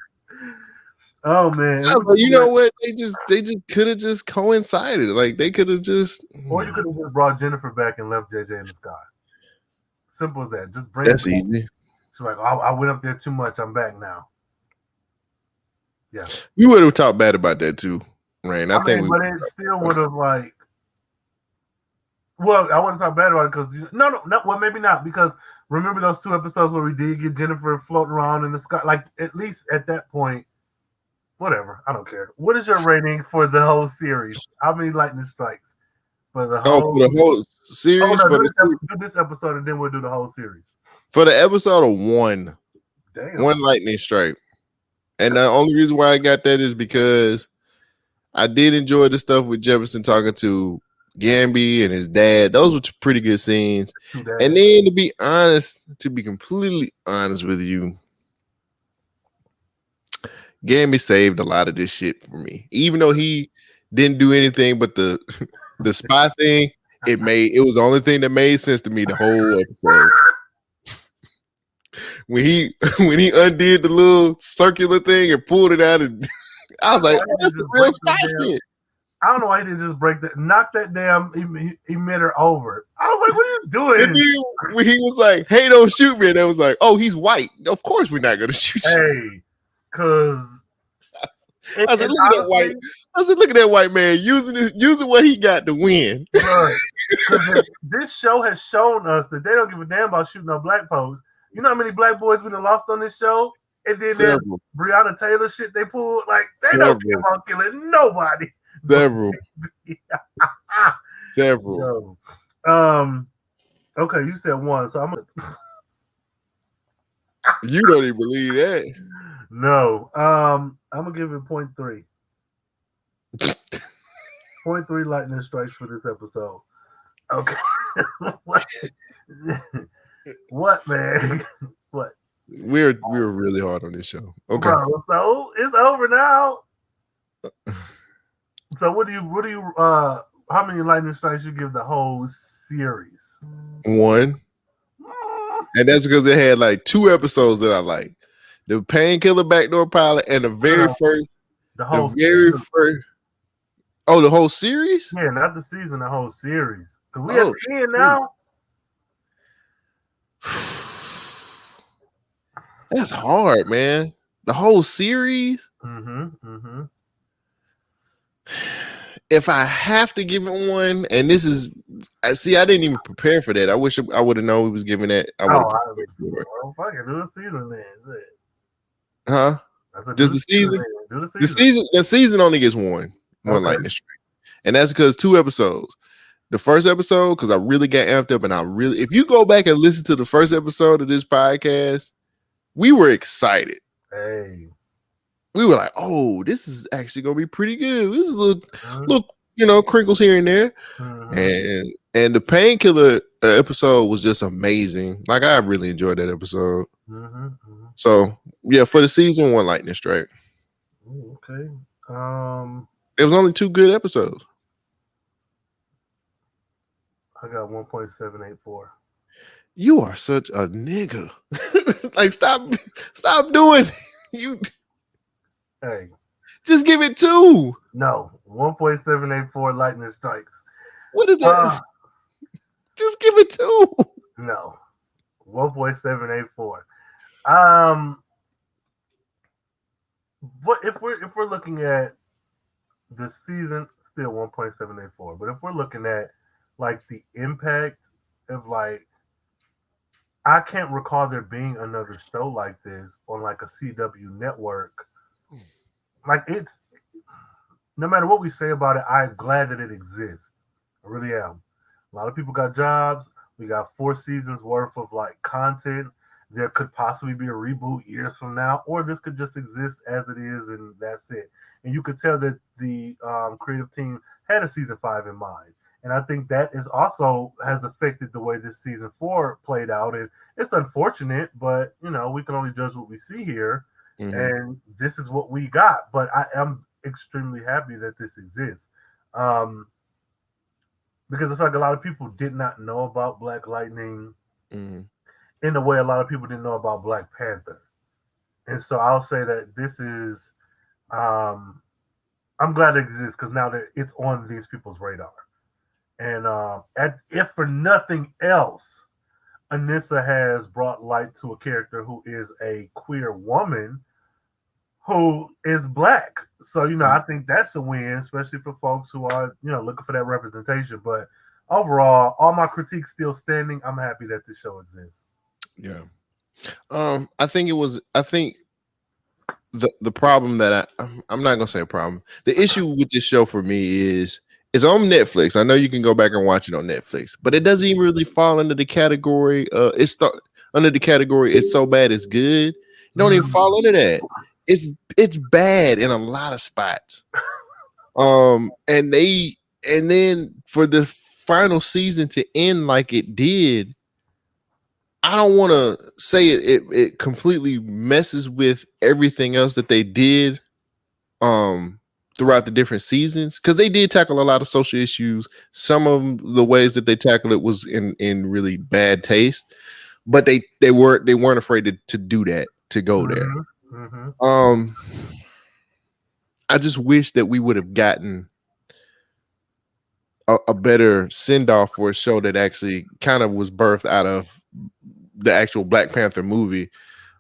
Oh man! You know what? They just could have just coincided. Like they could have just. Or you could have just brought Jennifer back and left JJ in the sky. Simple as that. Just bring. That's easy. She's like, oh, I went up there too much. I'm back now. Yeah. We would have talked bad about that too, Rhayne. I think mean, but it still would have like. Well, I wouldn't talk bad about it because no. Well, maybe not because remember those 2 episodes where we did get Jennifer floating around in the sky. Like at least at that point, whatever. I don't care. What is your rating for the whole series? How many lightning strikes for the whole? for the whole series no, for do the this episode and then we'll do the whole series. for the episode of one Damn. lightning strike. And the only reason why I got that is because I did enjoy the stuff with Jefferson talking to Gamby and his dad. Those were pretty good scenes. And then to be completely honest with you, Gamby saved a lot of this shit for me. Even though he didn't do anything but the spy thing, it was the only thing that made sense to me the whole episode. When he undid the little circular thing and pulled it out, and I was like, oh, that's the real spy shit. I don't know why he didn't just knock that damn emitter over. I was like, what are you doing? And then when he was like, hey, don't shoot me, and it was like, oh, he's white. Of course we're not gonna shoot you. Hey, because I was like, look at that white man using what he got to win. Right. This show has shown us that they don't give a damn about shooting on black folks. You know how many black boys we done lost on this show? And then there's Breonna Taylor shit they pulled. Like, they don't care about killing nobody. Several. Okay, you said 1, so I'm gonna. You don't even believe that. No. I'm gonna give it 0.3. 0.3 lightning strikes for this episode. Okay. What, man? What? We're really hard on this show. Okay. Bro, so it's over now. So what do you how many lightning strikes you give the whole series? 1. And that's because it had like 2 episodes that I like. The Painkiller Backdoor Pilot and the whole series? Yeah, not the season, the whole series. Because we have 10 now. That's hard, man. The whole series? If I have to give it 1, and this is, I didn't even prepare for that. I wish I would have known we was giving that. I would have prepared for it. Well, fuck it, do the season then. Huh? Just the season? The season only gets one lightning strike. And that's because 2 episodes. The first episode, because I really got amped up, and if you go back and listen to the first episode of this podcast, we were excited. Hey. We were like, oh, this is actually gonna be pretty good. This is little crinkles here and there. And the Painkiller episode was just amazing. Like, I really enjoyed that episode. So yeah, for the season 1 lightning strike. Okay. It was only 2 good episodes. I got 1.784. You are such a nigga. Like, stop doing you. Hey, just give it 2. No, 1.784 lightning strikes. What is that? Just give it 2. No, 1.784. But if we're looking at the season, still 1.784. But if we're looking at like the impact of like, I can't recall there being another show like this on like a CW network. Like, it's, no matter what we say about it, I'm glad that it exists. I really am. A lot of people got jobs. We got 4 seasons worth of like content. There could possibly be a reboot years from now, or this could just exist as it is, and that's it. And you could tell that the creative team had a season 5 in mind. And I think that is also has affected the way this season 4 played out. And it's unfortunate, but we can only judge what we see here. And this is what we got. But I am extremely happy that this exists. Because I feel like a lot of people did not know about Black Lightning in the way a lot of people didn't know about Black Panther. And so I'll say that this is, I'm glad it exists because now that it's on these people's radar. And if for nothing else, Anissa has brought light to a character who is a queer woman who is black. So, I think that's a win, especially for folks who are, looking for that representation. But overall, all my critiques still standing. I'm happy that this show exists. Yeah. I think the problem that I'm not gonna say a problem. The issue with this show for me is it's on Netflix. I know you can go back and watch it on Netflix, but it doesn't even really fall into the category. Under the category it's so bad it's good. It don't even fall into that. It's bad in a lot of spots. And then for the final season to end like it did, I don't want to say it completely messes with everything else that they did throughout the different seasons, because they did tackle a lot of social issues. Some of the ways that they tackled it was in really bad taste, but they weren't afraid to do that, to go there. I just wish that we would have gotten a better send off for a show that actually kind of was birthed out of the actual Black Panther movie.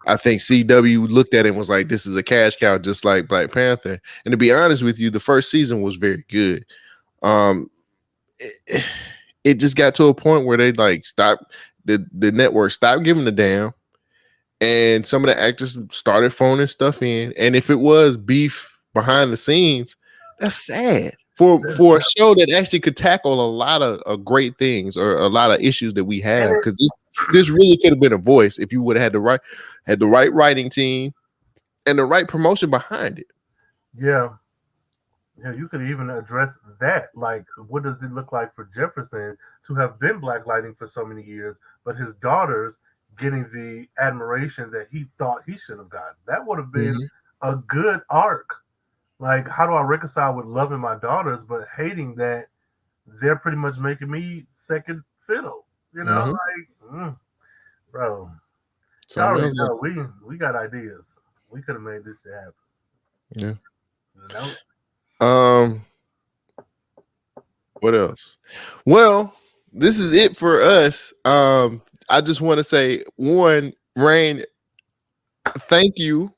I think CW looked at it and was like, this is a cash cow just like Black Panther. And to be honest with you, the first season was very good. It just got to a point where they like stopped, the network stopped giving a damn, and some of the actors started phoning stuff in. And if it was beef behind the scenes, that's sad for a show that actually could tackle a lot of great things or a lot of issues that we have, because this really could have been a voice if you would have had the right writing team and the right promotion behind it. Yeah, you could even address that. Like, what does it look like for Jefferson to have been blacklighting for so many years, but his daughters getting the admiration that he thought he should have gotten? That would have been a good arc. Like, how do I reconcile with loving my daughters but hating that they're pretty much making me second fiddle? Bro. So already know we got ideas. We could have made this shit happen. Yeah. What else? Well, this is it for us. I just want to say, one, Rhayne, thank you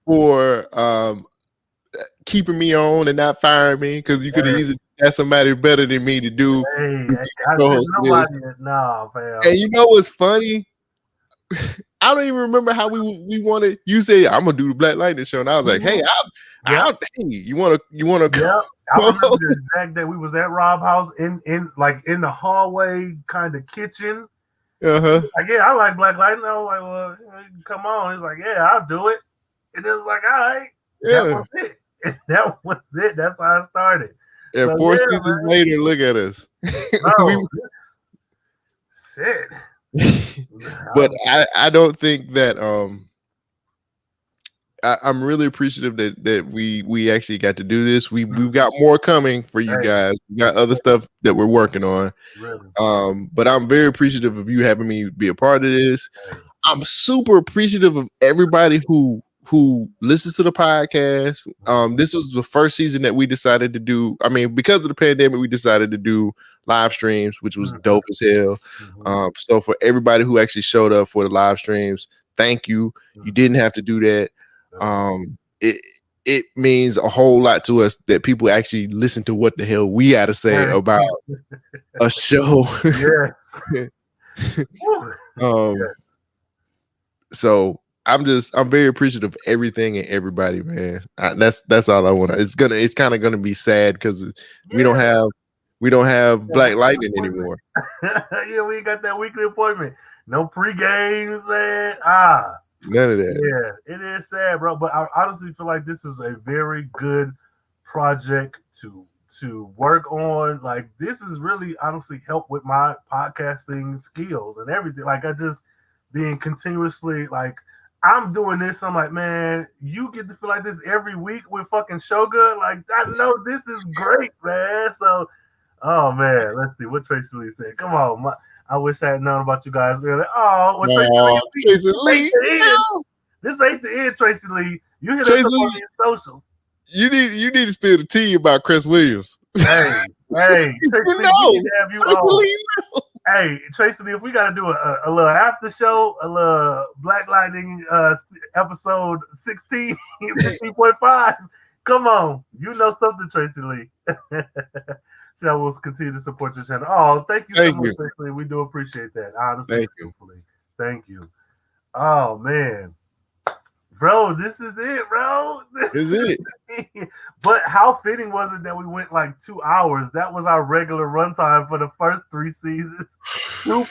for keeping me on and not firing me, because you could have easily got somebody better than me to do. Nah, fam. And you know what's funny? I don't even remember how we wanted. You say I'm gonna do the Black Lightning show, and I was like, "Hey, hey, you wanna?" Yeah, I remember the exact day we was at Rob House in the hallway kind of kitchen. Like, I like Black Lightning. I was like, well, come on. He's like, yeah, I'll do it. And it was like, all right, that was it. And that was it. That's how I started. And so, 4 seasons later, look at us. Shit. But I don't think that I'm really appreciative that we actually got to do this. We've got more coming for you guys. We got other stuff that we're working on. Really? But I'm very appreciative of you having me be a part of this. I'm super appreciative of everybody who listens to the podcast. This was the first season that we decided to do. I mean, because of the pandemic, we decided to do live streams, which was dope as hell. So for everybody who actually showed up for the live streams, thank you. You didn't have to do that. It means a whole lot to us that people actually listen to what the hell we got to say about a show. So I'm very appreciative of everything and everybody, man. That's all I want. It's kind of gonna be sad because we don't have Black Lightning anymore. Yeah, we got that weekly appointment. No pre-games, man. None of that. Yeah, it is sad, bro. But I honestly feel like this is a very good project to work on. Like, this is really honestly helped with my podcasting skills and everything. Like, I just being continuously like, I'm doing this. I'm like, man, you get to feel like this every week with fucking Shogun. Like, I know this is great, man. So, oh man, let's see what Tracy Lee said. Come on, I wish I had known about you guys earlier. Oh, well, Tracy Lee. This ain't the end, Tracy Lee. You hit us up on these socials. You need to spill the tea about Chris Williams. Hey, Tracy Lee, have you on. Hey, Tracy, if we got to do a little after show, a little Black Lightning episode 16, 15.5, come on. You know something, Tracy Lee. So we'll continue to support your channel. Oh, thank you so much, Tracy Lee. We do appreciate that. Honestly, thank you. Oh, man. Bro, this is it, bro. This is it. But how fitting was it that we went like 2 hours? That was our regular runtime for the first 3 seasons. 2+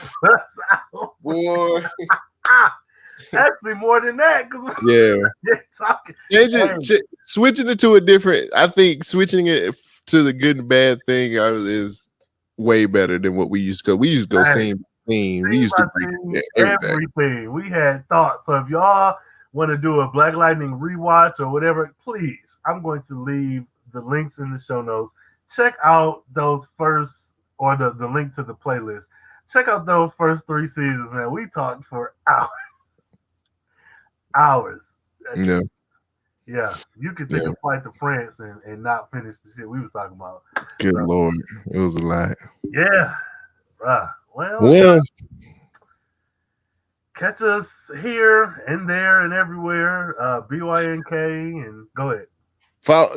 hours. Boy. Actually, more than that. Talking. Switching it to a different, I think switching it to the good and bad thing is way better than what we used to go. We used to go scene. We used to do everything. We had thoughts. So if y'all want to do a Black Lightning rewatch or whatever, please, I'm going to leave the links in the show notes. Check out those first, or the link to the playlist. Check out those first 3 seasons, man. We talked for hours. Yeah, you could take a flight to France and not finish the shit we was talking about. Good Lord, it was a lot. Yeah. Well, catch us here and there and everywhere. BYNK, and go ahead.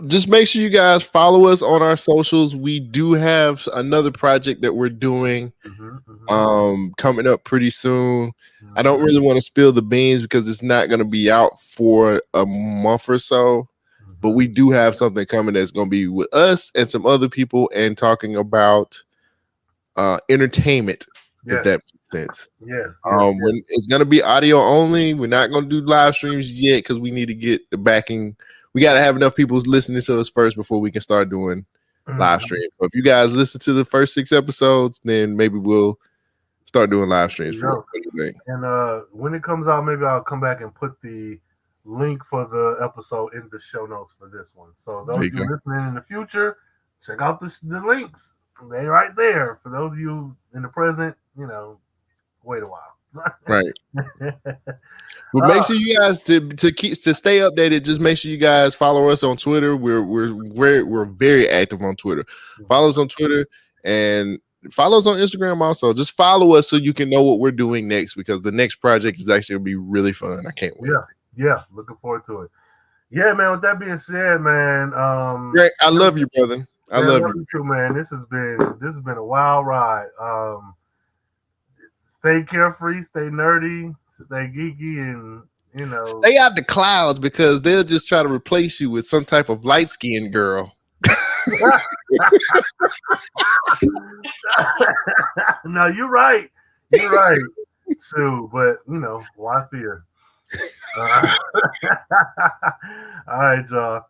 Just make sure you guys follow us on our socials. We do have another project that we're doing coming up pretty soon. I don't really want to spill the beans because it's not going to be out for a month or so, but we do have something coming that's going to be with us and some other people and talking about entertainment, if that makes sense. Yes. When it's going to be audio only. We're not going to do live streams yet because we need to get the backing. We got to have enough people listening to us first before we can start doing live streams. So if you guys listen to the first 6 episodes, then maybe we'll start doing live streams. What do you think? And when it comes out, maybe I'll come back and put the link for the episode in the show notes for this one. So those of you listening in the future, check out the links. They're right there. For those of you in the present, wait a while. Right. But make sure you guys to stay updated. Just make sure you guys follow us on Twitter. We're very active on Twitter. Follow us on Twitter and follow us on Instagram also. Just follow us so you can know what we're doing next, because the next project is actually gonna be really fun. I can't wait. Yeah, looking forward to it. Yeah, man. With that being said, man, Greg, I love you, brother. I love you too, man. This has been a wild ride. Stay carefree, stay nerdy, stay geeky, and stay out the clouds, because they'll just try to replace you with some type of light-skinned girl. No, you're right. You're right. True, but why fear? All right, y'all.